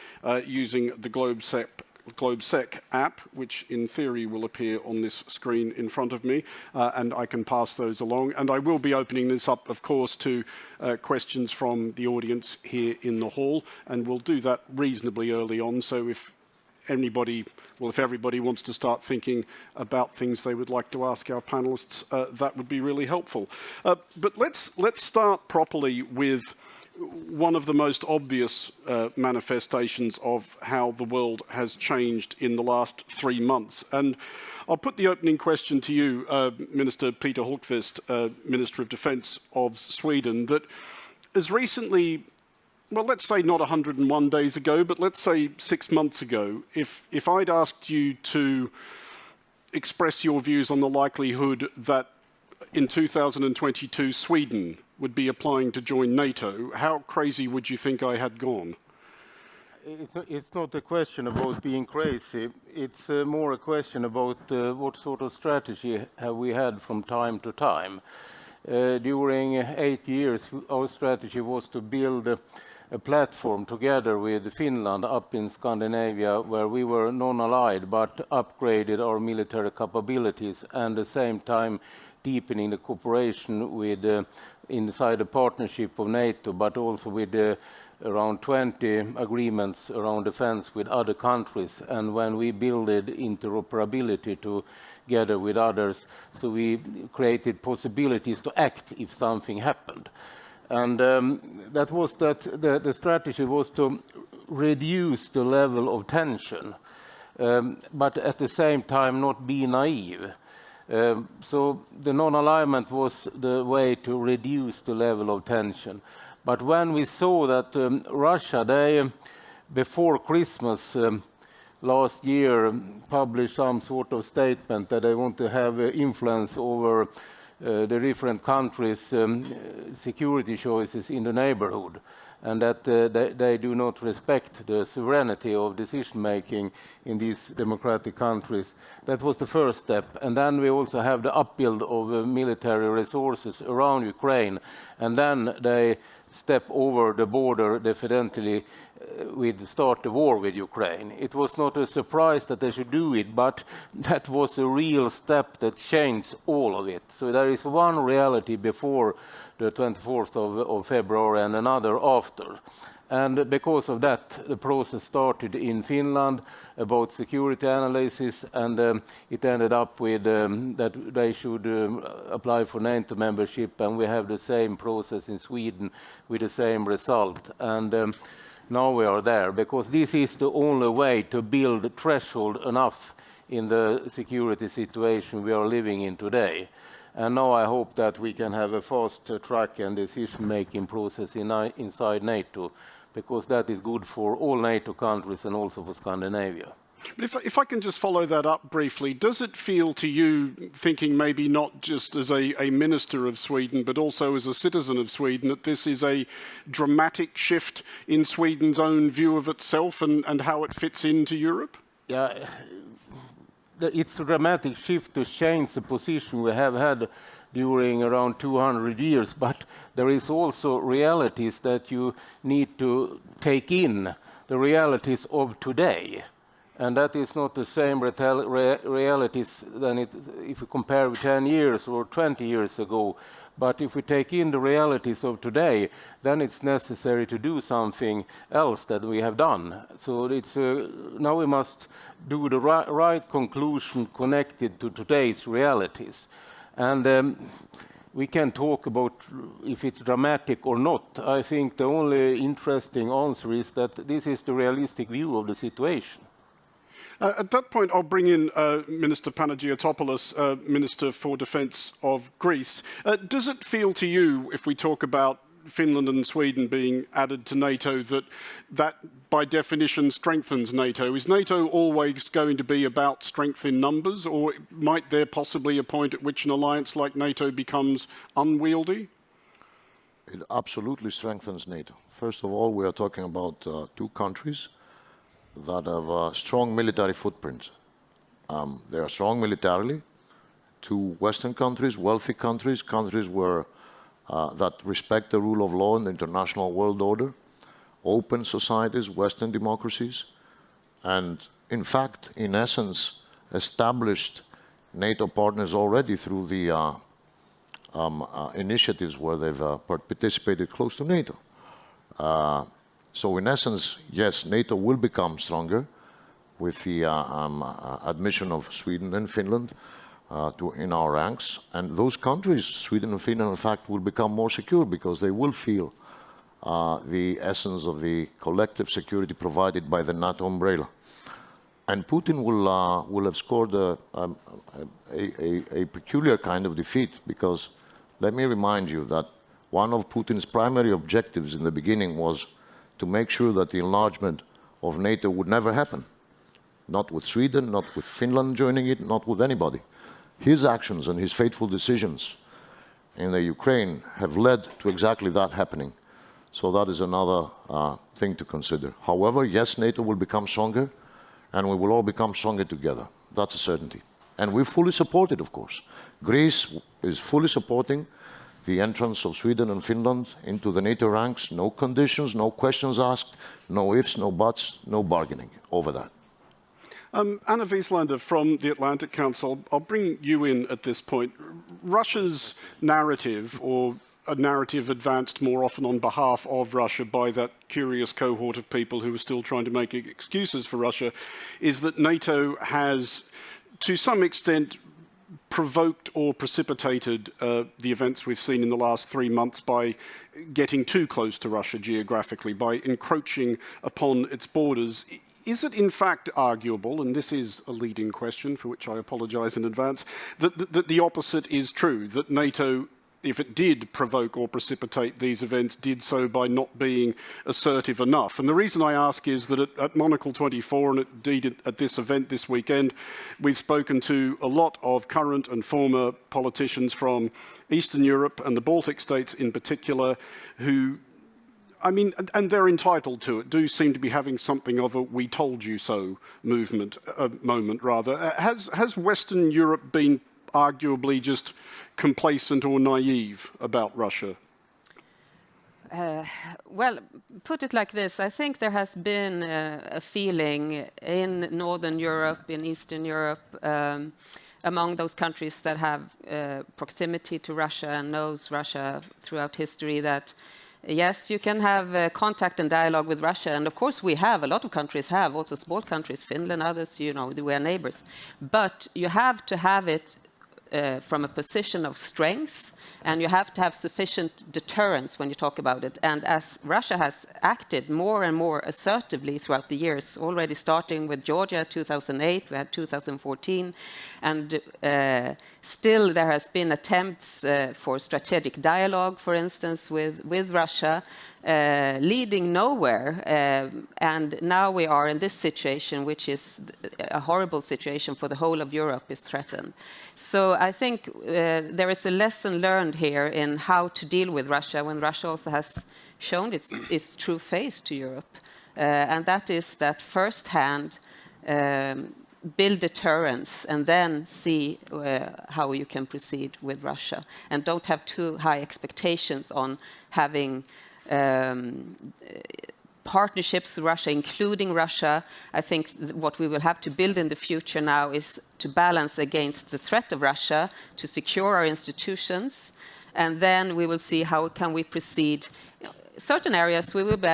using the GlobeSec app, which in theory will appear on this screen in front of me, and I can pass those along. And I will be opening this up, of course, to questions from the audience here in the hall, and we'll do that reasonably early on. So if everybody wants to start thinking about things they would like to ask our panelists, that would be really helpful. But let's start properly with one of the most obvious manifestations of how the world has changed in the last 3 months. And I'll put the opening question to you, Minister Peter Hultqvist, Minister of Defence of Sweden, that as recently, well, let's say not 101 days ago, but let's say 6 months ago, if I'd asked you to express your views on the likelihood that in 2022 Sweden would be applying to join NATO, how crazy would you think I had gone? It's not a question about being crazy. It's more a question about what sort of strategy have we had from time to time. During 8 years, our strategy was to build a platform together with Finland up in Scandinavia, where we were non-allied but upgraded our military capabilities and at the same time deepening the cooperation with inside the partnership of NATO, but also with around 20 agreements around defense with other countries. And when we built interoperability together with others, so we created possibilities to act if something happened. And the strategy was to reduce the level of tension, but at the same time not be naive. So the non-alignment was the way to reduce the level of tension. But when we saw that Russia, they, before Christmas last year, published some sort of statement that they want to have influence over the different countries' security choices in the neighborhood, and that they do not respect the sovereignty of decision-making in these democratic countries. That was the first step. And then we also have the upbuild of military resources around Ukraine, and then they step over the border definitely with start the war with Ukraine. It was not a surprise that they should do it, but that was a real step that changed all of it. So there is one reality before the 24th of February and another after. And because of that, the process started in Finland about security analysis, and it ended up with that they should apply for NATO membership, and we have the same process in Sweden with the same result. And now we are there, because this is the only way to build a threshold enough in the security situation we are living in today. And now I hope that we can have a fast track and decision-making process inside NATO, because that is good for all NATO countries and also for Scandinavia. But if I can just follow that up briefly, does it feel to you, thinking maybe not just as a minister of Sweden, but also as a citizen of Sweden, that this is a dramatic shift in Sweden's own view of itself and how it fits into Europe? Yeah, it's a dramatic shift to change the position we have had during around 200 years, but there is also realities that you need to take in, the realities of today. And that is not the same realities than if you compare with 10 years or 20 years ago. But if we take in the realities of today, then it's necessary to do something else that we have done. So it's now we must do the right conclusion connected to today's realities. And we can talk about if it's dramatic or not. I think the only interesting answer is that this is the realistic view of the situation. At that point, I'll bring in Minister Panagiotopoulos, Minister for Defence of Greece. Does it feel to you, if we talk about Finland and Sweden being added to NATO, that by definition strengthens NATO? Is NATO always going to be about strength in numbers, or might there possibly a point at which an alliance like NATO becomes unwieldy? It absolutely strengthens NATO. First of all, we are talking about two countries that have a strong military footprint. They are strong militarily. Two Western countries, wealthy countries, countries where that respect the rule of law and the international world order, open societies, Western democracies, and in fact, in essence, established NATO partners already through the initiatives where they've participated close to NATO. So in essence, yes, NATO will become stronger with the admission of Sweden and Finland in our ranks. And those countries, Sweden and Finland, in fact, will become more secure because they will feel the essence of the collective security provided by the NATO umbrella. And Putin will have scored a peculiar kind of defeat, because let me remind you that one of Putin's primary objectives in the beginning was to make sure that the enlargement of NATO would never happen. Not with Sweden, not with Finland joining it, not with anybody. His actions and his fateful decisions in the Ukraine have led to exactly that happening. So that is another thing to consider. However, yes, NATO will become stronger, and we will all become stronger together. That's a certainty. And we fully support it, of course. Greece is fully supporting the entrance of Sweden and Finland into the NATO ranks. No conditions, no questions asked, no ifs, no buts, no bargaining over that. Anna Wieslander from the Atlantic Council, I'll bring you in at this point. Russia's narrative, or a narrative advanced more often on behalf of Russia by that curious cohort of people who are still trying to make excuses for Russia, is that NATO has, to some extent, provoked or precipitated the events we've seen in the last 3 months by getting too close to Russia geographically, by encroaching upon its borders. Is it in fact arguable, and this is a leading question for which I apologize in advance, that the opposite is true, that NATO, if it did provoke or precipitate these events, did so by not being assertive enough? And the reason I ask is that at Monocle 24, and indeed at this event this weekend, we've spoken to a lot of current and former politicians from Eastern Europe and the Baltic states in particular, who, I mean, and they're entitled to it, do seem to be having something of a "we told you so" moment. Has Western Europe been arguably just complacent or naive about Russia? Well, put it like this. I think there has been a feeling in Northern Europe, in Eastern Europe, among those countries that have proximity to Russia and knows Russia throughout history, that yes, you can have contact and dialogue with Russia. And of course we have, a lot of countries have, also small countries, Finland, others, you know, we are neighbors. But you have to have it from a position of strength, and you have to have sufficient deterrence when you talk about it. And as Russia has acted more and more assertively throughout the years, already starting with Georgia 2008, we had 2014, and still there has been attempts for strategic dialogue, for instance, with Russia, leading nowhere. And now we are in this situation, which is a horrible situation for the whole of Europe, is threatened. So I think there is a lesson learned here in how to deal with Russia when Russia also has shown its true face to Europe. And that is that firsthand, build deterrence and then see how you can proceed with Russia. And don't have too high expectations on having partnerships with Russia, including Russia. I think what we will have to build in the future now is to balance against the threat of Russia, to secure our institutions, and then we will see how can we proceed. Certain areas we will be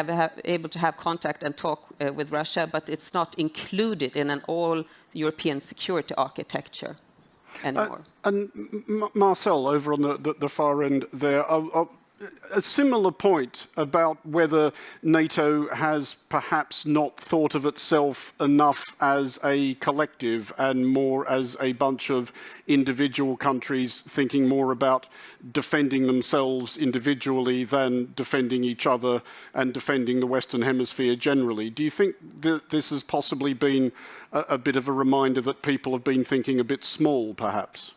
able to have contact and talk with Russia, but it's not included in an all-European security architecture anymore. And Marcel, over on the far end there, a similar point about whether NATO has perhaps not thought of itself enough as a collective and more as a bunch of individual countries thinking more about defending themselves individually than defending each other and defending the Western Hemisphere generally. Do you think that this has possibly been a bit of a reminder that people have been thinking a bit small, perhaps?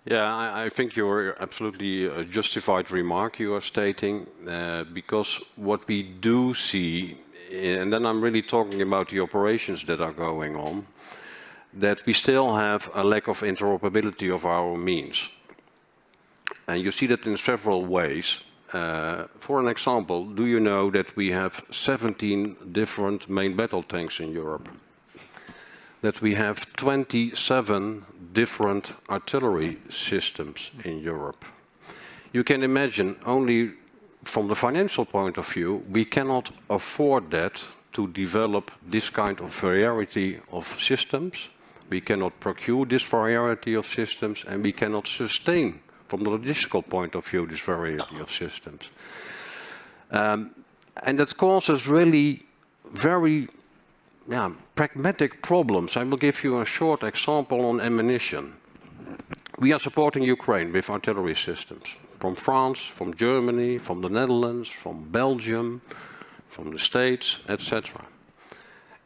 Yeah, I think you're absolutely a justified remark you are stating, because what we do see, and then I'm really talking about the operations that are going on, that we still have a lack of interoperability of our means. And you see that in several ways. For an example, do you know that we have 17 different main battle tanks in Europe? That we have 27 different artillery systems in Europe. You can imagine, only from the financial point of view, we cannot afford that to develop this kind of variety of systems. We cannot procure this variety of systems, and we cannot sustain, from the logistical point of view, this variety of systems. And that causes really very pragmatic problems. I will give you a short example on ammunition. We are supporting Ukraine with artillery systems from France, from Germany, from the Netherlands, from Belgium, from the States, etc.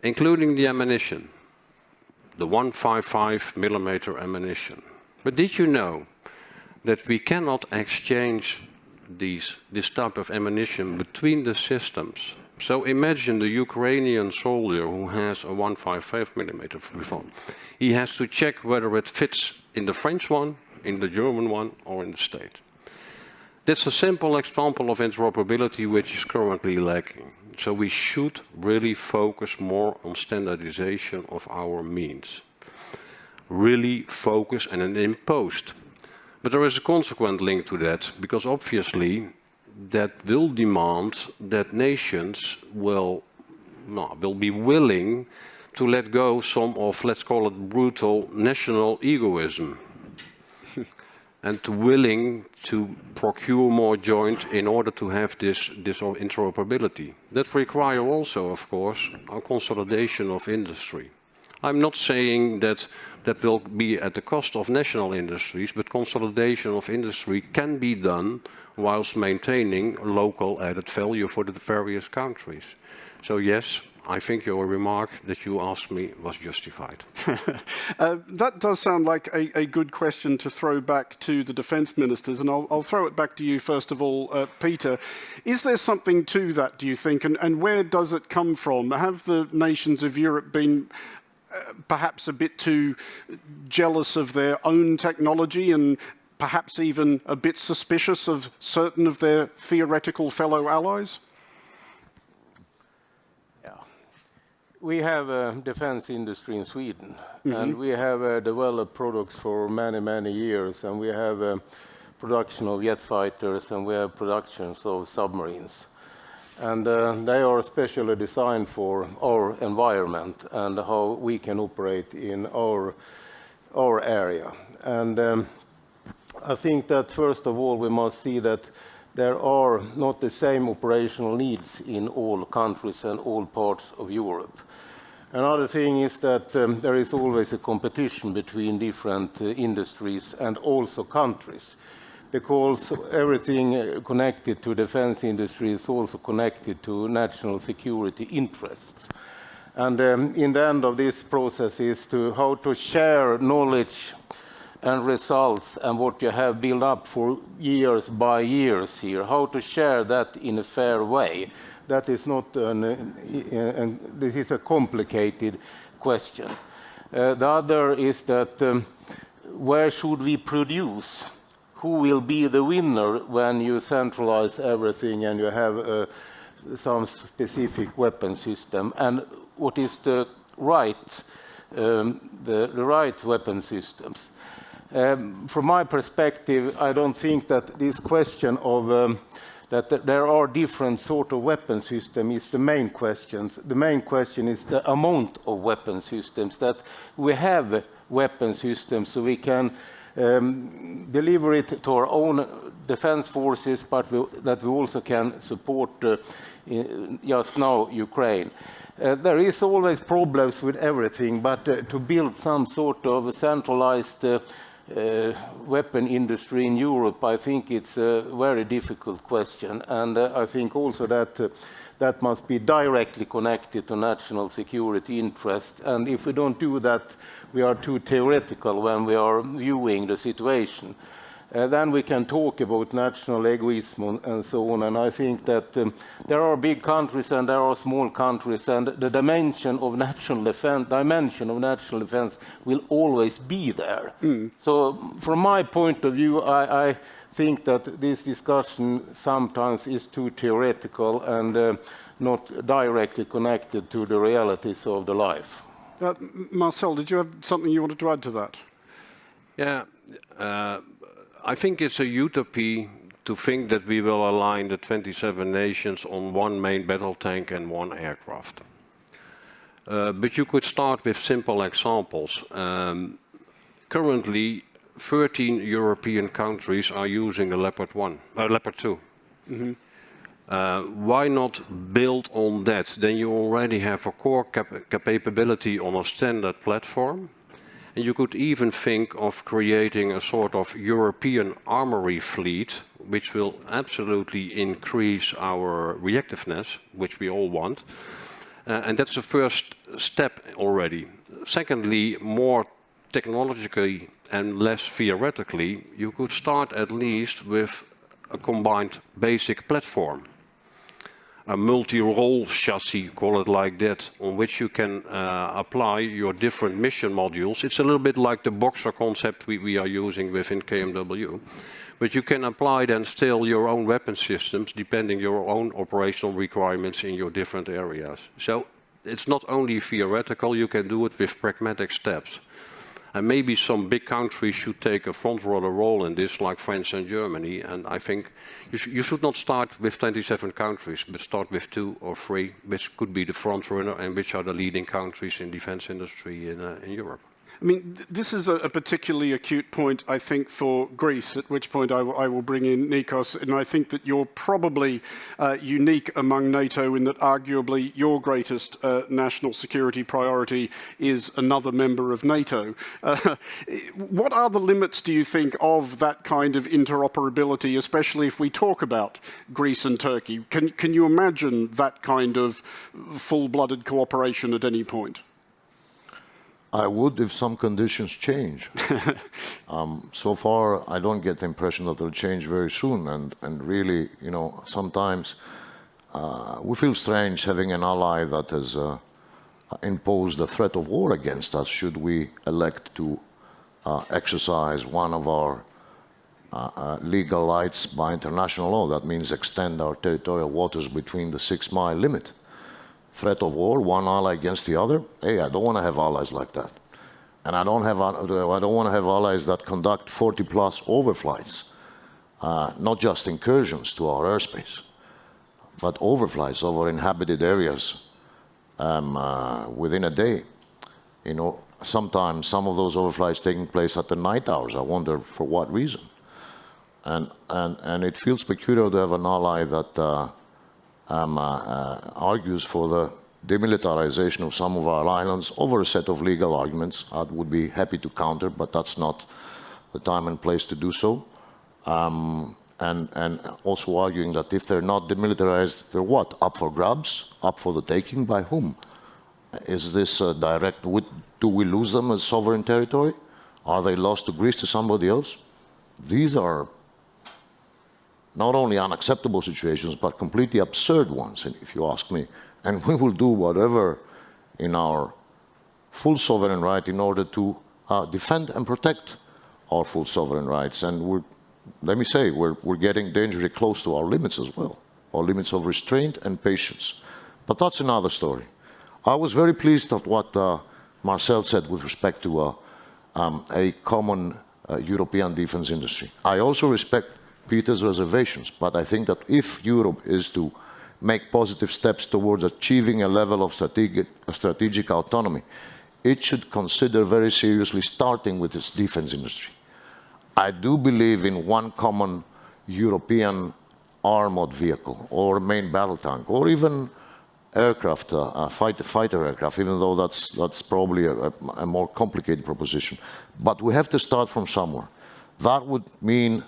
Including the ammunition, the 155 millimeter ammunition. But did you know that we cannot exchange this type of ammunition between the systems? So imagine the Ukrainian soldier who has a 155 millimeter weapon. He has to check whether it fits in the French one, in the German one, or in the State. That's a simple example of interoperability which is currently lacking. So we should really focus more on standardization of our means. Really focus and then impose. But there is a consequent link to that, because obviously that will demand that nations will be willing to let go some of, let's call it, brutal national egoism. And willing to procure more joint in order to have this interoperability. That requires also, of course, a consolidation of industry. I'm not saying that that will be at the cost of national industries, but consolidation of industry can be done whilst maintaining local added value for the various countries. So yes, I think your remark that you asked me was justified. That does sound like a good question to throw back to the defence ministers, and I'll throw it back to you first of all, Peter. Is there something to that, do you think, and where does it come from? Have the nations of Europe been perhaps a bit too jealous of their own technology and perhaps even a bit suspicious of certain of their theoretical fellow allies? We have a defense industry in Sweden, and we have developed products for many, many years, and we have production of jet fighters, and we have productions of submarines. And they are especially designed for our environment and how we can operate in our area. And I think that first of all we must see that there are not the same operational needs in all countries and all parts of Europe. Another thing is that there is always a competition between different industries and also countries, because everything connected to defense industry is also connected to national security interests. And in the end of this process is to how to share knowledge and results and what you have built up for years by years here, how to share that in a fair way. That is not this is a complicated question. The other is that where should we produce? Who will be the winner when you centralize everything and you have some specific weapon system? And what is the right weapon systems? From my perspective, I don't think that this question of that there are different sort of weapon systems is the main question. The main question is the amount of weapon systems, that we have weapon systems so we can deliver it to our own defense forces, but that we also can support just now Ukraine. There is always problems with everything, but to build some sort of centralized weapon industry in Europe, I think it's a very difficult question, and I think also that that must be directly connected to national security interests. And if we don't do that, we are too theoretical when we are viewing the situation. Then we can talk about national egoism and so on. And I think that there are big countries and there are small countries, and the dimension of national defense will always be there. So from my point of view, I think that this discussion sometimes is too theoretical and not directly connected to the realities of the life. Marcel, did you have something you wanted to add to that? Yeah. I think it's a utopia to think that we will align the 27 nations on one main battle tank and one aircraft. But you could start with simple examples. Currently, 13 European countries are using a Leopard 2. Why not build on that? Then you already have a core capability on a standard platform. And you could even think of creating a sort of European armory fleet, which will absolutely increase our reactiveness, which we all want. And that's the first step already. Secondly, more technologically and less theoretically, you could start at least with a combined basic platform. A multi-role chassis, call it like that, on which you can apply your different mission modules. It's a little bit like the Boxer concept we are using within KMW. But you can apply then still your own weapon systems, depending your own operational requirements in your different areas. So it's not only theoretical, you can do it with pragmatic steps. And maybe some big countries should take a front-runner role in this, like France and Germany. And I think you should not start with 27 countries, but start with 2 or 3, which could be the front-runner and which are the leading countries in defense industry in Europe. I mean, this is a particularly acute point, I think, for Greece, at which point I will bring in Nikos. And I think that you're probably unique among NATO in that arguably your greatest national security priority is another member of NATO. What are the limits, do you think, of that kind of interoperability, especially if we talk about Greece and Turkey? Can you imagine that kind of full-blooded cooperation at any point? I would if some conditions change. So far, I don't get the impression that they'll change very soon. And really, you know, sometimes we feel strange having an ally that has imposed a threat of war against us should we elect to exercise one of our legal rights by international law. That means extend our territorial waters between the 6-mile limit. Threat of war, one ally against the other. Hey, I don't want to have allies like that. And I don't want to have allies that conduct 40-plus overflights, not just incursions to our airspace, but overflights over inhabited areas within a day. You know, sometimes some of those overflights taking place at the night hours. I wonder for what reason. And it feels peculiar to have an ally that argues for the demilitarization of some of our islands over a set of legal arguments. I would be happy to counter, but that's not the time and place to do so. And also arguing that if they're not demilitarized, they're what? Up for grabs? Up for the taking? By whom? Is this direct? Do we lose them as sovereign territory? Are they lost to Greece, to somebody else? These are not only unacceptable situations, but completely absurd ones, if you ask me. And we will do whatever in our full sovereign right in order to defend and protect our full sovereign rights. And let me say, we're getting dangerously close to our limits as well, our limits of restraint and patience. But that's another story. I was very pleased at what Marcel said with respect to a common European defense industry. I also respect Peter's reservations, but I think that if Europe is to make positive steps towards achieving a level of strategic autonomy, it should consider very seriously starting with its defense industry. I do believe in one common European armored vehicle or main battle tank or even aircraft, fighter aircraft, even though that's probably a more complicated proposition. But we have to start from somewhere. That would mean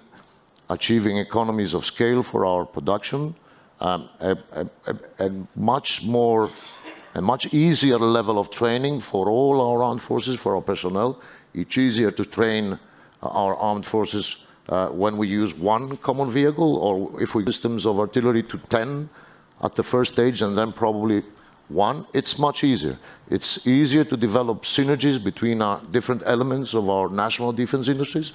achieving economies of scale for our production, a much easier level of training for all our armed forces, for our personnel. It's easier to train our armed forces when we use one common vehicle, or if we use systems of artillery to 10 at the first stage and then probably one. It's much easier. It's easier to develop synergies between our different elements of our national defense industries.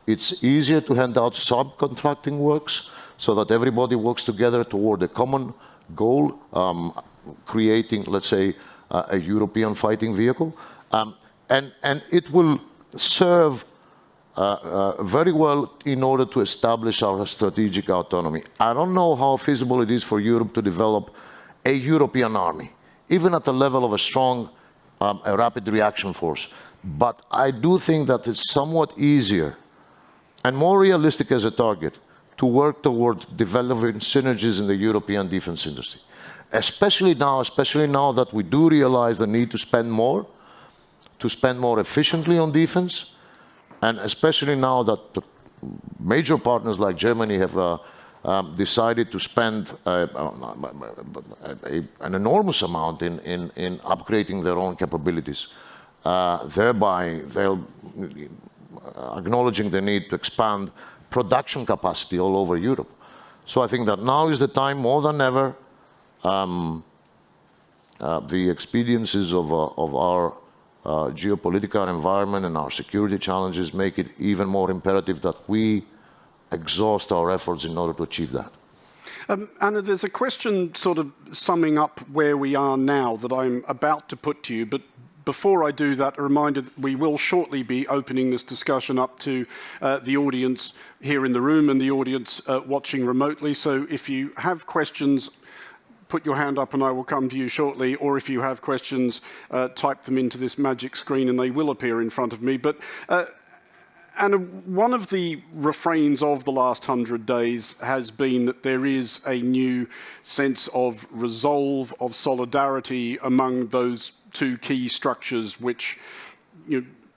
It's easier to hand out subcontracting works so that everybody works together toward a common goal, creating, let's say, a European fighting vehicle. And it will serve very well in order to establish our strategic autonomy. I don't know how feasible it is for Europe to develop a European army, even at the level of a strong a rapid reaction force. But I do think that it's somewhat easier and more realistic as a target to work toward developing synergies in the European defense industry. Especially now that we do realize the need to spend more efficiently on defense, and especially now that the major partners like Germany have decided to spend an enormous amount in upgrading their own capabilities, thereby they're acknowledging the need to expand production capacity all over Europe. So I think that now is the time more than ever. The experiences of our geopolitical environment and our security challenges make it even more imperative that we exhaust our efforts in order to achieve that. Anna, there's a question sort of summing up where we are now that I'm about to put to you, but before I do that, a reminder that we will shortly be opening this discussion up to the audience here in the room and the audience watching remotely. So if you have questions, put your hand up and I will come to you shortly, or if you have questions, type them into this magic screen and they will appear in front of me. But Anna, one of the refrains of the last 100 days has been that there is a new sense of resolve, of solidarity among those two key structures which,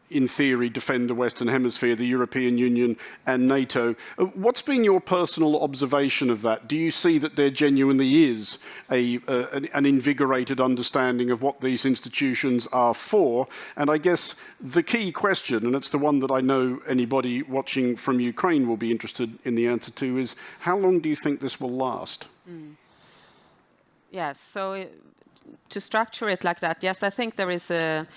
in theory, defend the Western Hemisphere, the European Union and NATO. What's been your personal observation of that? Do you see that there genuinely is an invigorated understanding of what these institutions are for? And I guess the key question, and it's the one that I know anybody watching from Ukraine will be interested in the answer to, is how long do you think this will last? Yes, so to structure it like that, yes, I think there is a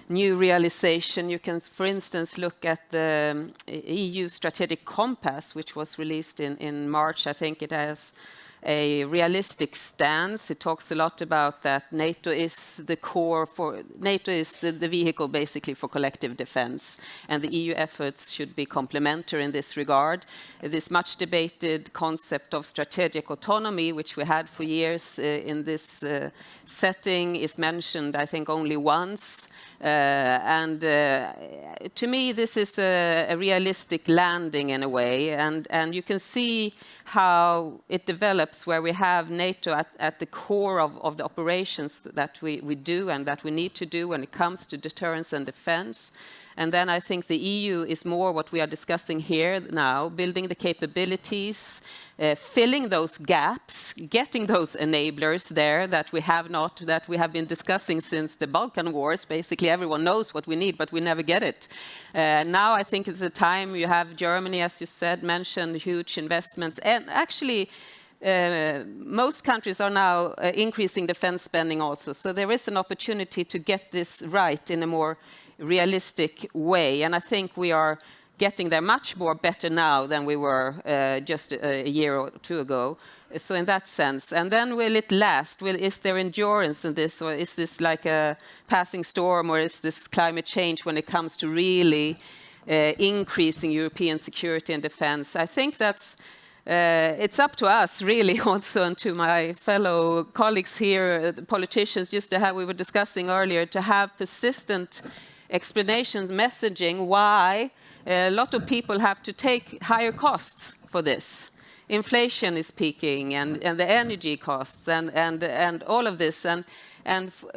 new realization. You can, for instance, look at the EU Strategic Compass, which was released in March. I think it has a realistic stance. It talks a lot about that NATO is the core for, NATO is the vehicle basically for collective defense, and the EU efforts should be complementary in this regard. This much debated concept of strategic autonomy, which we had for years in this setting, is mentioned, I think, only once. To me, this is a realistic landing in a way, and you can see how it develops where we have NATO at the core of the operations that we do and that we need to do when it comes to deterrence and defense. And then I think the EU is more what we are discussing here now, building the capabilities, filling those gaps, getting those enablers there that we have not, that we have been discussing since the Balkan Wars. Basically, everyone knows what we need, but we never get it. Now I think it's the time. You have Germany, as you said, mentioned huge investments. And actually, most countries are now increasing defense spending also. So there is an opportunity to get this right in a more realistic way, and I think we are getting there much more better now than we were just a year or two ago. So in that sense, and then will it last? Is there endurance in this, or is this like a passing storm, or is this climate change when it comes to really increasing European security and defense? I think that's it's up to us, really, also, and to my fellow colleagues here, the politicians, just to have, we were discussing earlier, to have persistent explanations, messaging why a lot of people have to take higher costs for this. Inflation is peaking, and the energy costs, and all of this, and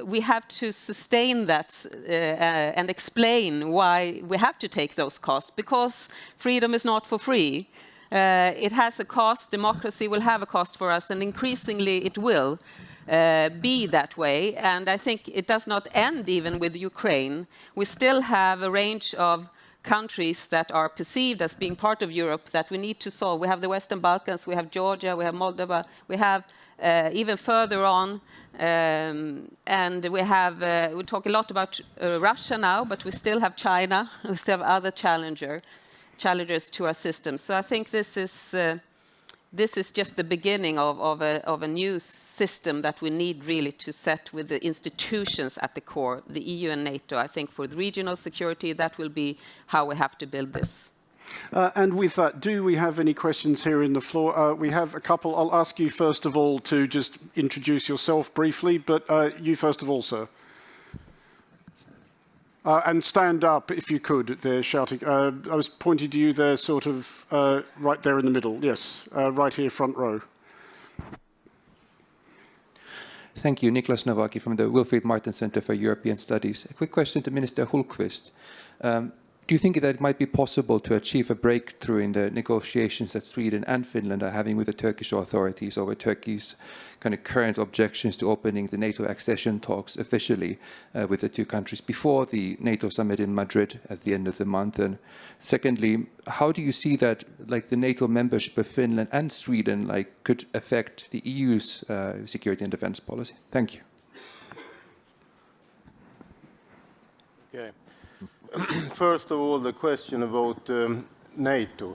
we have to sustain that and explain why we have to take those costs, because freedom is not for free. It has a cost. Democracy will have a cost for us, and increasingly it will be that way. And I think it does not end even with Ukraine. We still have a range of countries that are perceived as being part of Europe that we need to solve. We have the Western Balkans, we have Georgia, we have Moldova, we have even further on, and we have, we talk a lot about Russia now, but we still have China, we still have other challengers to our system. So I think this is just the beginning of a new system that we need really to set with the institutions at the core, the EU and NATO. I think for the regional security, that will be how we have to build this. And with that, do we have any questions here in the floor? We have a couple. I'll ask you first of all to just introduce yourself briefly, but you first of all, sir. And stand up if you could, they're shouting. I was pointing to you there, sort of right there in the middle. Yes, right here, front row. Thank you. Nikolaos Novaki from the Wilfried Martin Center for European Studies. A quick question to Minister Hultqvist. Do you think that it might be possible to achieve a breakthrough in the negotiations that Sweden and Finland are having with the Turkish authorities over Turkey's kind of current objections to opening the NATO accession talks officially with the two countries before the NATO summit in Madrid at the end of the month? And secondly, how do you see that like the NATO membership of Finland and Sweden could affect the EU's security and defense policy? Thank you. Okay. First of all, the question about NATO.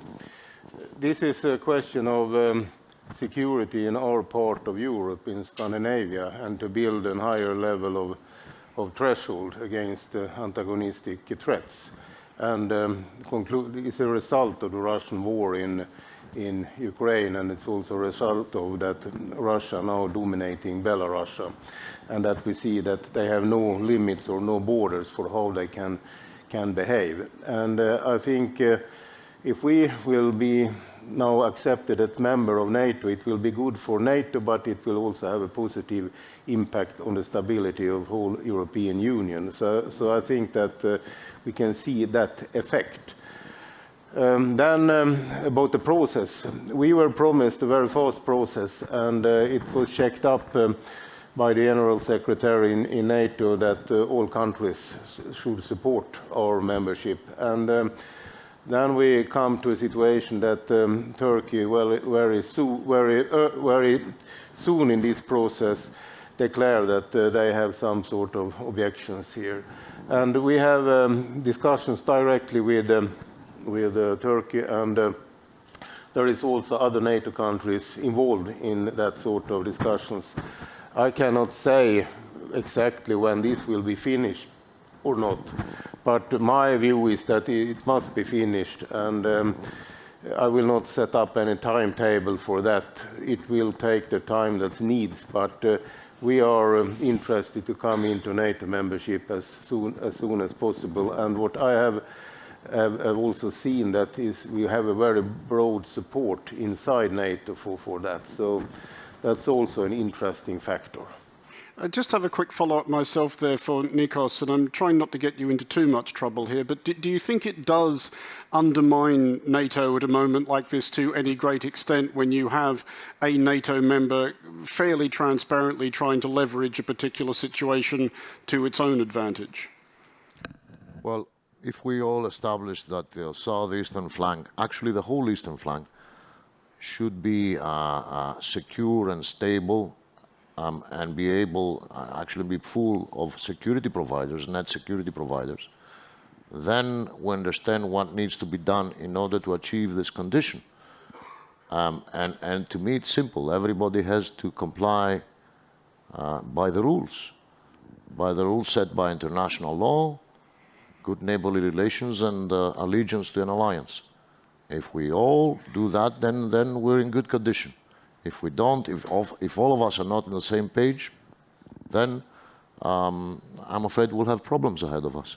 This is a question of security in our part of Europe, in Scandinavia, and to build a higher level of threshold against antagonistic threats. And it's a result of the Russian war in Ukraine, and it's also a result of that Russia now dominating Belarus, and that we see that they have no limits or no borders for how they can behave. And I think if we will be now accepted as member of NATO, it will be good for NATO, but it will also have a positive impact on the stability of the whole European Union. So I think that we can see that effect. Then about the process, we were promised a very fast process, and it was checked up by the General Secretary in NATO that all countries should support our membership. And then we come to a situation that Turkey, very soon in this process, declare that they have some sort of objections here. And we have discussions directly with Turkey, and there is also other NATO countries involved in that sort of discussions. I cannot say exactly when this will be finished or not, but my view is that it must be finished, and I will not set up any timetable for that. It will take the time that needs, but we are interested to come into NATO membership as soon as possible. And what I have also seen that is we have a very broad support inside NATO for that. So that's also an interesting factor. I just have a quick follow-up myself there for Nikos, and I'm trying not to get you into too much trouble here, but do you think it does undermine NATO at a moment like this to any great extent when you have a NATO member fairly transparently trying to leverage a particular situation to its own advantage? Well, if we all establish that the southeastern flank, actually the whole eastern flank, should be secure and stable and be able, actually be full of security providers, net security providers, then we understand what needs to be done in order to achieve this condition. And to me it's simple. Everybody has to comply by the rules set by international law, good neighborly relations, and allegiance to an alliance. If we all do that, then we're in good condition. If we don't, if all of us are not on the same page, then I'm afraid we'll have problems ahead of us.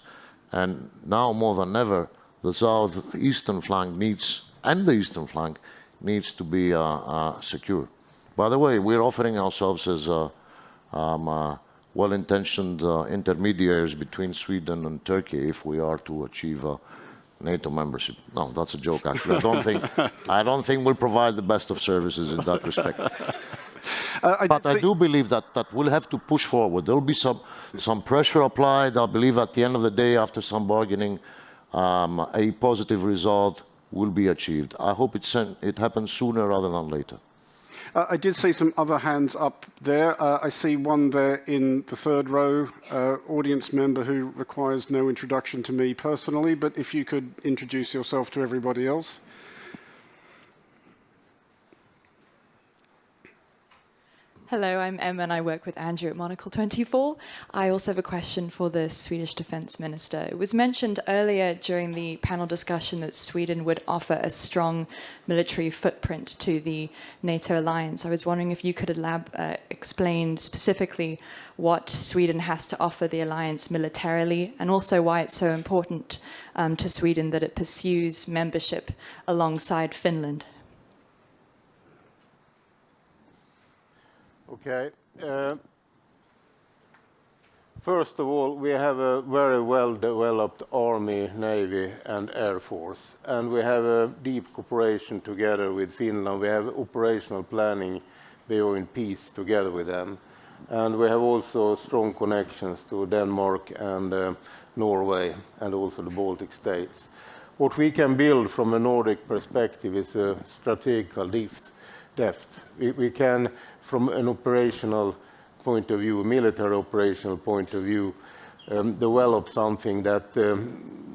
And now more than ever, the southeastern flank needs, and the eastern flank needs to be secure. By the way, we're offering ourselves as well-intentioned intermediaries between Sweden and Turkey if we are to achieve NATO membership. No, that's a joke, actually. I don't think we'll provide the best of services in that respect. But I do believe that we'll have to push forward. There'll be some pressure applied. I believe at the end of the day, after some bargaining, a positive result will be achieved. I hope it happens sooner rather than later. I did see some other hands up there. I see one there in the third row, audience member who requires no introduction to me personally, but if you could introduce yourself to everybody else. Hello, I'm Emma and I work with Andrew at Monocle 24. I also have a question for the Swedish Defence Minister. It was mentioned earlier during the panel discussion that Sweden would offer a strong military footprint to the NATO alliance. I was wondering if you could explain specifically what Sweden has to offer the alliance militarily, and also why it's so important to Sweden that it pursues membership alongside Finland. Okay. First of all, we have a very well-developed army, navy, and air force, and we have a deep cooperation together with Finland. We have operational planning beyond peace together with them, and we have also strong connections to Denmark and Norway, and also the Baltic states. What we can build from a Nordic perspective is a strategical depth. We can, from an operational point of view, a military operational point of view, develop something that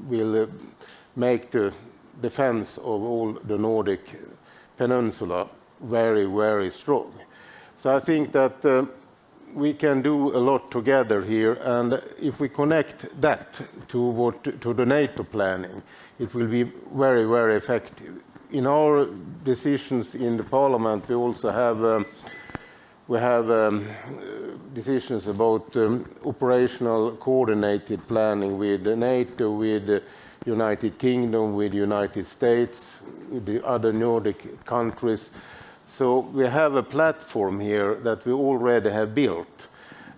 will make the defense of all the Nordic peninsula very, very strong. So I think that we can do a lot together here, and if we connect that to the NATO planning, it will be very, very effective. In our decisions in the Parliament, we also have decisions about operational coordinated planning with NATO, with the United Kingdom, with the United States, with the other Nordic countries. So we have a platform here that we already have built.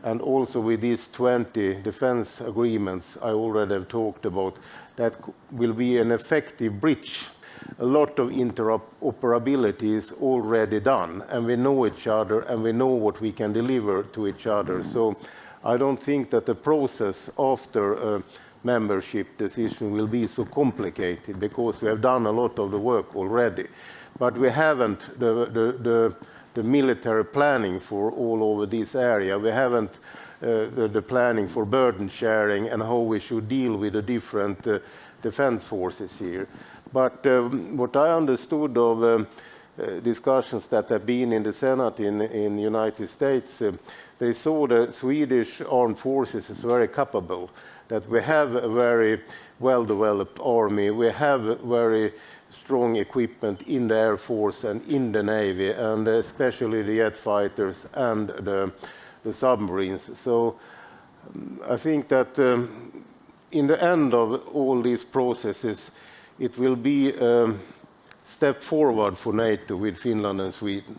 And also with these 20 defense agreements I already have talked about, that will be an effective bridge. A lot of interoperability is already done, and we know each other, and we know what we can deliver to each other. So I don't think that the process after a membership decision will be so complicated, because we have done a lot of the work already. But we haven't the military planning for all over this area. We haven't the planning for burden sharing and how we should deal with the different defense forces here. But what I understood of discussions that have been in the Senate in the United States, they saw the Swedish armed forces as very capable, that we have a very well-developed army, we have very strong equipment in the Air Force and in the Navy, and especially the jet fighters and the submarines. So I think that in the end of all these processes, it will be a step forward for NATO with Finland and Sweden.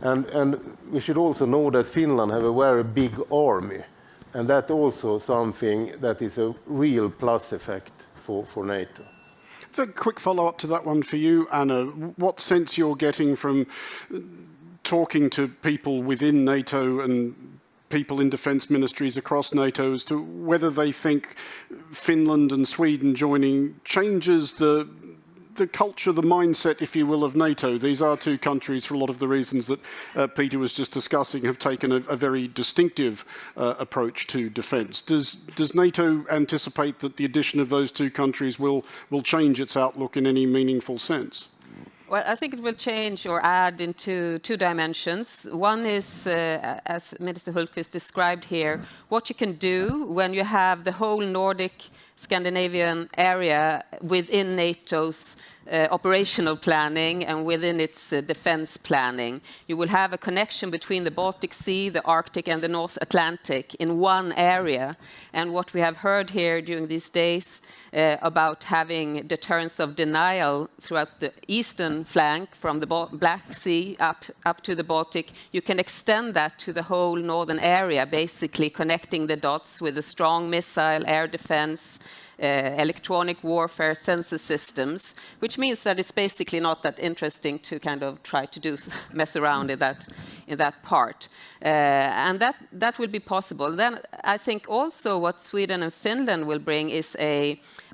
And we should also know that Finland have a very big army, and that's also something that is a real plus effect for NATO. A quick follow-up to that one for you, Anna. What sense you're getting from talking to people within NATO and people in defence ministries across NATO as to whether they think Finland and Sweden joining changes the culture, the mindset, if you will, of NATO? These are two countries, for a lot of the reasons that Peter was just discussing, have taken a very distinctive approach to defence. Does NATO anticipate that the addition of those two countries will change its outlook in any meaningful sense? Well, I think it will change or add into two dimensions. One is, as Minister Hultqvist described here, what you can do when you have the whole Nordic Scandinavian area within NATO's operational planning and within its defense planning. You will have a connection between the Baltic Sea, the Arctic, and the North Atlantic in one area. And what we have heard here during these days about having deterrence of denial throughout the eastern flank from the Black Sea up to the Baltic, you can extend that to the whole northern area, basically connecting the dots with a strong missile, air defense, electronic warfare, sensor systems, which means that it's basically not that interesting to kind of try to mess around in that part. And that will be possible. Then I think also what Sweden and Finland will bring is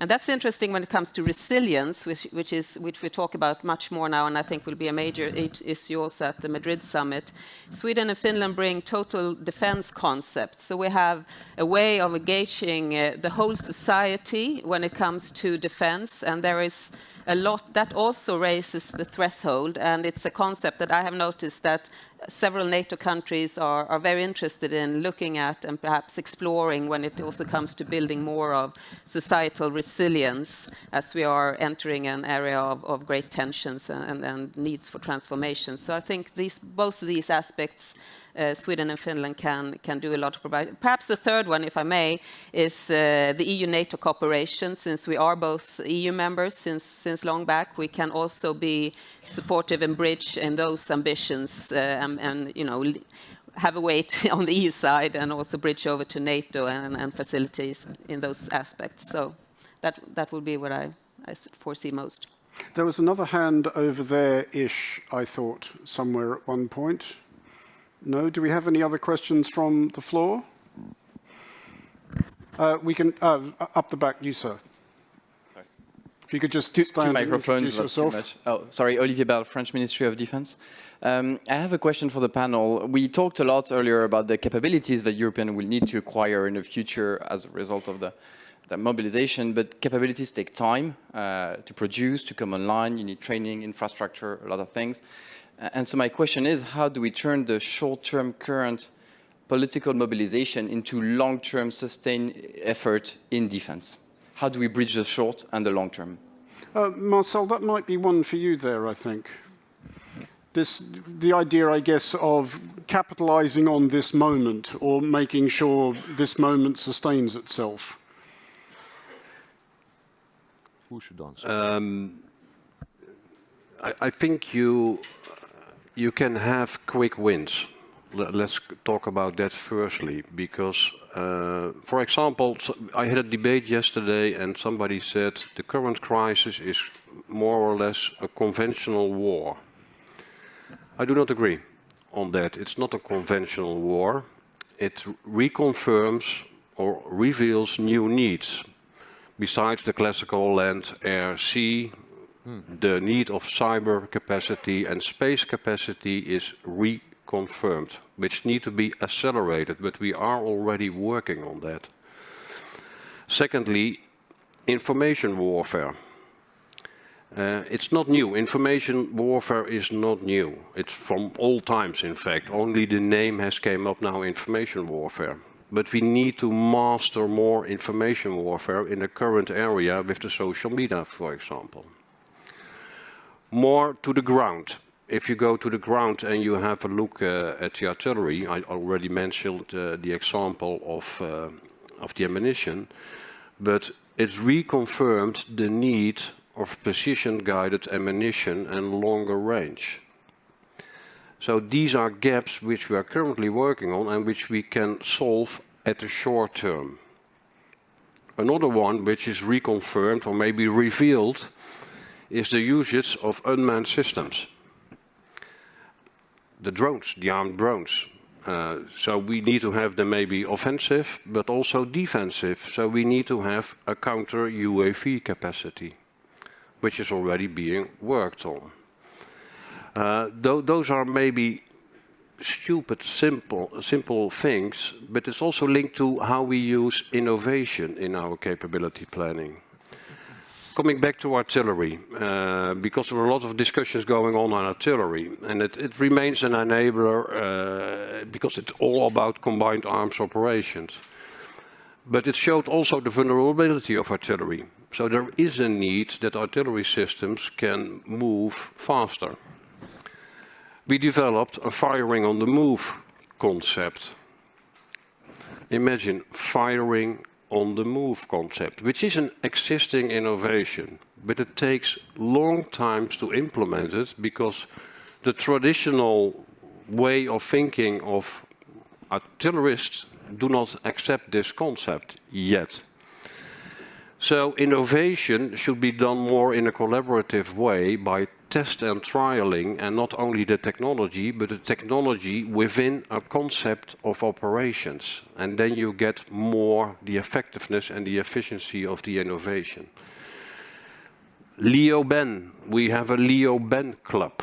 and that's interesting when it comes to resilience, which we talk about much more now, and I think will be a major issue also at the Madrid summit. Sweden and Finland bring total defense concepts. So we have a way of engaging the whole society when it comes to defense, and there is a lot that also raises the threshold, and it's a concept that I have noticed that several NATO countries are very interested in looking at and perhaps exploring when it also comes to building more of societal resilience, as we are entering an area of great tensions and needs for transformation. So I think both of these aspects Sweden and Finland can do a lot to provide. Perhaps the third one, if I may, is the EU-NATO cooperation. Since we are both EU members since long back, we can also be supportive and bridge in those ambitions and you know, have a weight on the EU side and also bridge over to NATO and facilities in those aspects. So that would be what I foresee most. There was another hand over there-ish, I thought, somewhere at one point. No? Do we have any other questions from the floor? We can, up the back, you, sir. Sorry. If you could just two stand microphones, and introduce yourself. too much. Oh, sorry, Olivier Bell, French Ministry of Defense. I have a question for the panel. We talked a lot earlier about the capabilities that Europeans will need to acquire in the future as a result of the mobilization, but capabilities take time to produce, to come online. You need training, infrastructure, a lot of things. And so my question is, how do we turn the short-term current political mobilization into long-term sustained effort in defense? How do we bridge the short and the long term? Marcel, that might be one for you there, I think. The idea, I guess, of capitalizing on this moment or making sure this moment sustains itself. Who should answer? I think you can have quick wins. Let's talk about that firstly, because, for example, I had a debate yesterday and somebody said the current crisis is more or less a conventional war. I do not agree on that. It's not a conventional war. It reconfirms or reveals new needs. Besides the classical land, air, sea, the need of cyber capacity and space capacity is reconfirmed, which need to be accelerated, but we are already working on that. Secondly, information warfare. It's not new. Information warfare is not new. It's from all times, in fact. Only the name has come up now, information warfare. But we need to master more information warfare in the current area with the social media, for example. More to the ground. If you go to the ground and you have a look at the artillery, I already mentioned the example of the ammunition, but it's reconfirmed the need of precision-guided ammunition and longer range. So these are gaps which we are currently working on and which we can solve at the short term. Another one which is reconfirmed or maybe revealed is the usage of unmanned systems. The drones, the armed drones. So we need to have them maybe offensive, but also defensive. So we need to have a counter UAV capacity, which is already being worked on. Those are maybe stupid, simple things, but it's also linked to how we use innovation in our capability planning. Coming back to artillery, because there are a lot of discussions going on artillery, and it remains an enabler because it's all about combined arms operations. But it showed also the vulnerability of artillery. So there is a need that artillery systems can move faster. We developed a firing on the move concept. Imagine firing on the move concept, which is an existing innovation, but it takes long times to implement it because the traditional way of thinking of artillerists do not accept this concept yet. So innovation should be done more in a collaborative way by test and trialing, and not only the technology, but the technology within a concept of operations. And then you get more the effectiveness and the efficiency of the innovation. Leo-Ben, we have a Leo-Ben club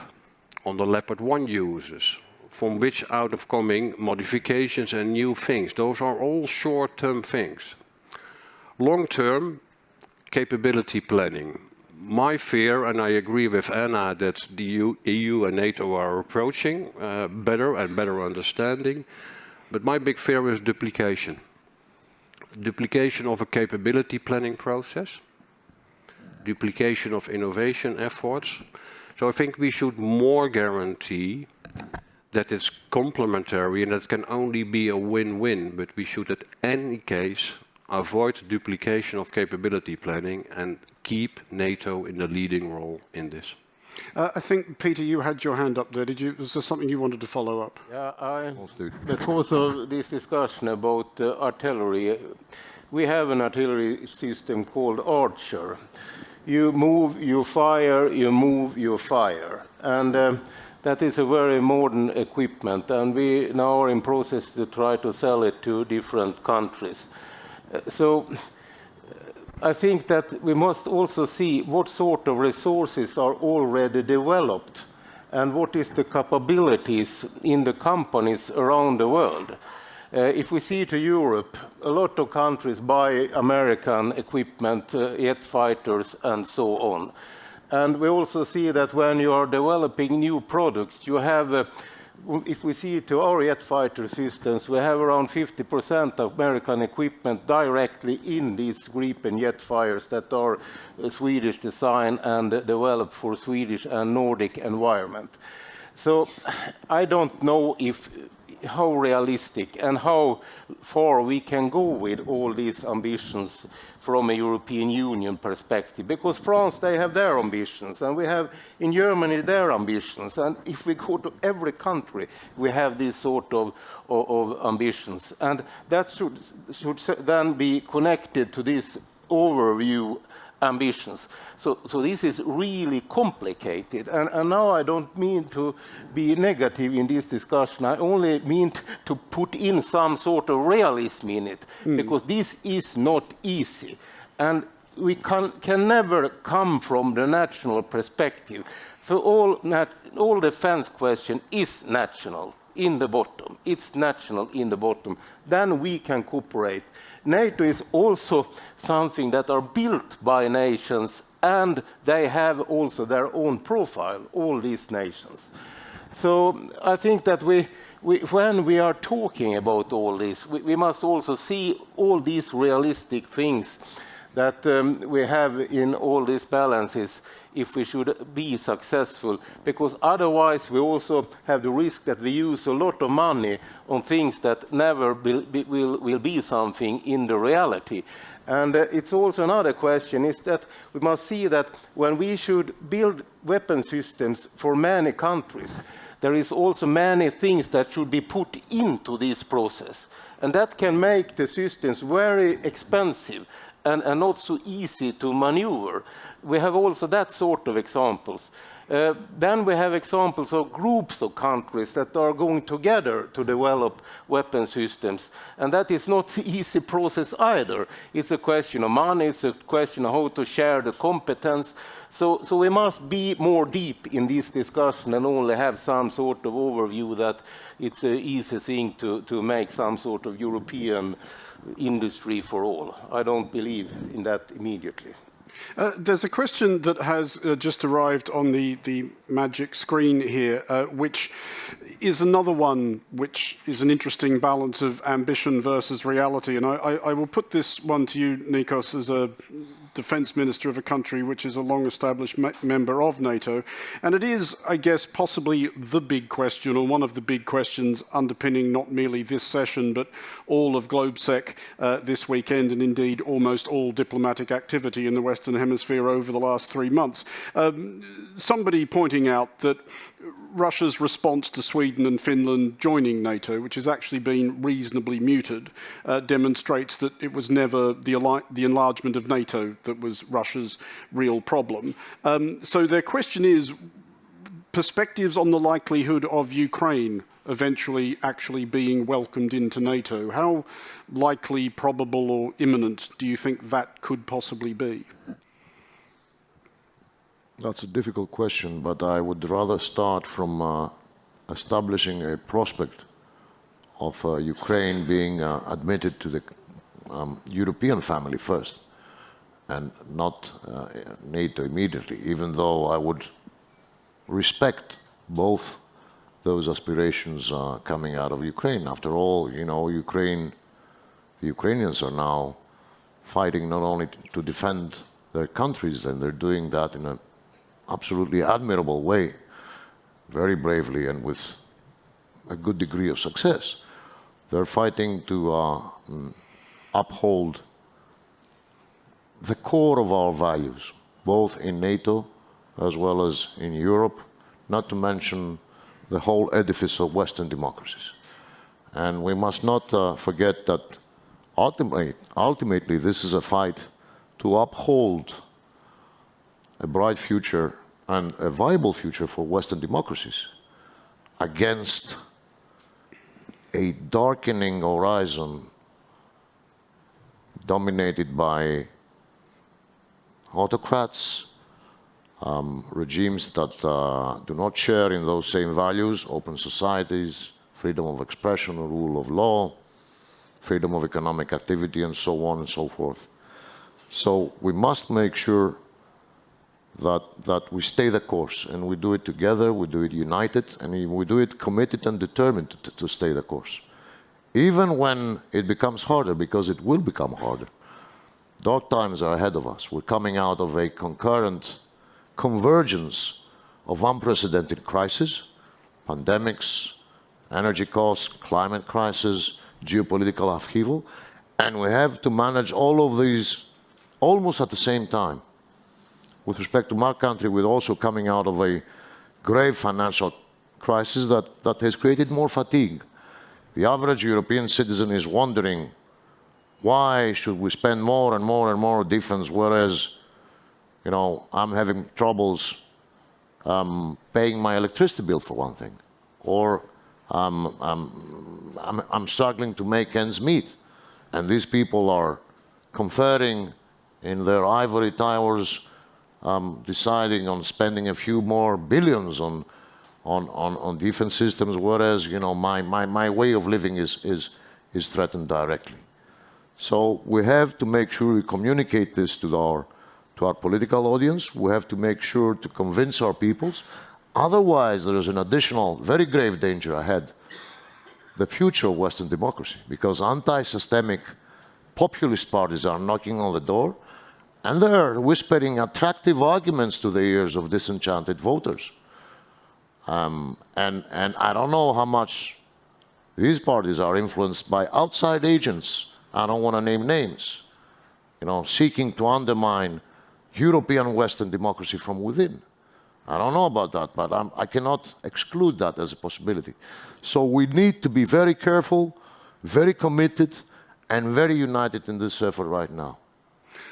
on the Leopard 1 users, from which out of coming modifications and new things. Those are all short-term things. Long-term, capability planning. My fear, and I agree with Anna, that the EU and NATO are approaching better and better understanding, but my big fear is duplication. Duplication of a capability planning process, duplication of innovation efforts. So I think we should more guarantee that it's complementary and that can only be a win-win, but we should at any case avoid duplication of capability planning and keep NATO in the leading role in this. I think, Peter, you had your hand up there. Was there something you wanted to follow up? Yeah, because of this discussion about artillery, we have an artillery system called Archer. You move, you fire, you move, you fire. And that is a very modern equipment, and we now are in process to try to sell it to different countries. So I think that we must also see what sort of resources are already developed and what is the capabilities in the companies around the world. If we see to Europe, a lot of countries buy American equipment, jet fighters, and so on. And we also see that when you are developing new products, you have, if we see to our jet fighter systems, we have around 50% of American equipment directly in these Gripen jet fighters that are Swedish design and developed for Swedish and Nordic environment. So I don't know how realistic and how far we can go with all these ambitions from a European Union perspective, because France, they have their ambitions, and we have in Germany their ambitions, and if we go to every country, we have this sort of ambitions, and that should then be connected to this overview ambitions. So this is really complicated, and now I don't mean to be negative in this discussion. I only mean to put in some sort of realism in it, because this is not easy, and we can never come from the national perspective. For all defense question is national in the bottom. It's national in the bottom. Then we can cooperate. NATO is also something that are built by nations, and they have also their own profile, all these nations. So I think that when we are talking about all this, we must also see all these realistic things that we have in all these balances if we should be successful, because otherwise we also have the risk that we use a lot of money on things that never will be something in the reality. And it's also another question is that we must see that when we should build weapon systems for many countries, there is also many things that should be put into this process. And that can make the systems very expensive and not so easy to maneuver. We have also that sort of examples. Then we have examples of groups of countries that are going together to develop weapon systems. And that is not an easy process either. It's a question of money, it's a question of how to share the competence. So we must be more deep in this discussion and only have some sort of overview that it's an easy thing to make some sort of European industry for all. I don't believe in that immediately. There's a question that has just arrived on the magic screen here, which is another one which is an interesting balance of ambition versus reality. And I will put this one to you, Nikos, as a defense minister of a country which is a long-established member of NATO. And it is, I guess, possibly the big question, or one of the big questions underpinning not merely this session, but all of GlobeSec this weekend, and indeed almost all diplomatic activity in the Western Hemisphere over the last 3 months. Somebody pointing out that Russia's response to Sweden and Finland joining NATO, which has actually been reasonably muted, demonstrates that it was never the enlargement of NATO that was Russia's real problem. So their question is, perspectives on the likelihood of Ukraine eventually actually being welcomed into NATO. How likely, probable, or imminent do you think that could possibly be? That's a difficult question, but I would rather start from establishing a prospect of Ukraine being admitted to the European family first. and not NATO immediately, even though I would respect both those aspirations coming out of Ukraine. After all, you know, the Ukrainians are now fighting not only to defend their countries, and they're doing that in an absolutely admirable way, very bravely and with a good degree of success. They're fighting to uphold the core of our values, both in NATO as well as in Europe, not to mention the whole edifice of Western democracies. And we must not forget that ultimately this is a fight to uphold a bright future and a viable future for Western democracies against a darkening horizon dominated by autocrats, regimes that do not share in those same values, open societies, freedom of expression, rule of law, freedom of economic activity, and so on and so forth. So we must make sure that we stay the course, and we do it together, we do it united, and we do it committed and determined to stay the course. Even when it becomes harder, because it will become harder. Dark times are ahead of us. We're coming out of a concurrent convergence of unprecedented crises, pandemics, energy costs, climate crisis, geopolitical upheaval, and we have to manage all of these almost at the same time. With respect to my country, we're also coming out of a grave financial crisis that has created more fatigue. The average European citizen is wondering, why should we spend more and more and more on defense, whereas, you know, I'm having troubles paying my electricity bill, for one thing, or I'm struggling to make ends meet. And these people are conferring in their ivory towers, deciding on spending a few more billions on defense systems, whereas, you know, my way of living is threatened directly. So we have to make sure we communicate this to our political audience. We have to make sure to convince our peoples. Otherwise, there is an additional, very grave danger ahead, the future of Western democracy, because anti-systemic populist parties are knocking on the door, and they're whispering attractive arguments to the ears of disenchanted voters. And I don't know how much these parties are influenced by outside agents. I don't want to name names, you know, seeking to undermine European Western democracy from within. I don't know about that, but I cannot exclude that as a possibility. So we need to be very careful, very committed, and very united in this effort right now.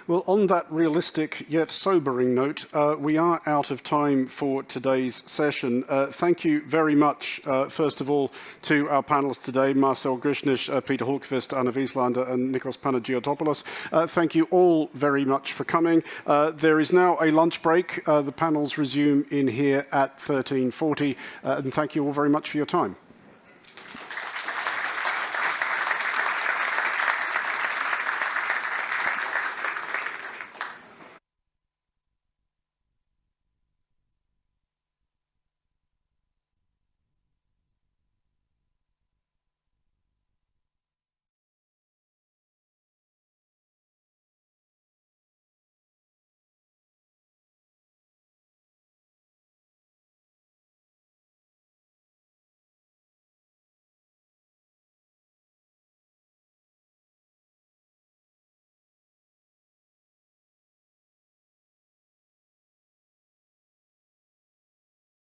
Well, on that realistic yet sobering note, we are out of time for today's session. Thank you very much, first of all, to our panelists today, Marcel Grisnigt, Peter Hultqvist, Anna Wieslander, and Nikolaos Panagiotopoulos. Thank you all very much for coming. There is now a lunch break. The panels resume in here at 13:40, and thank you all very much for your time.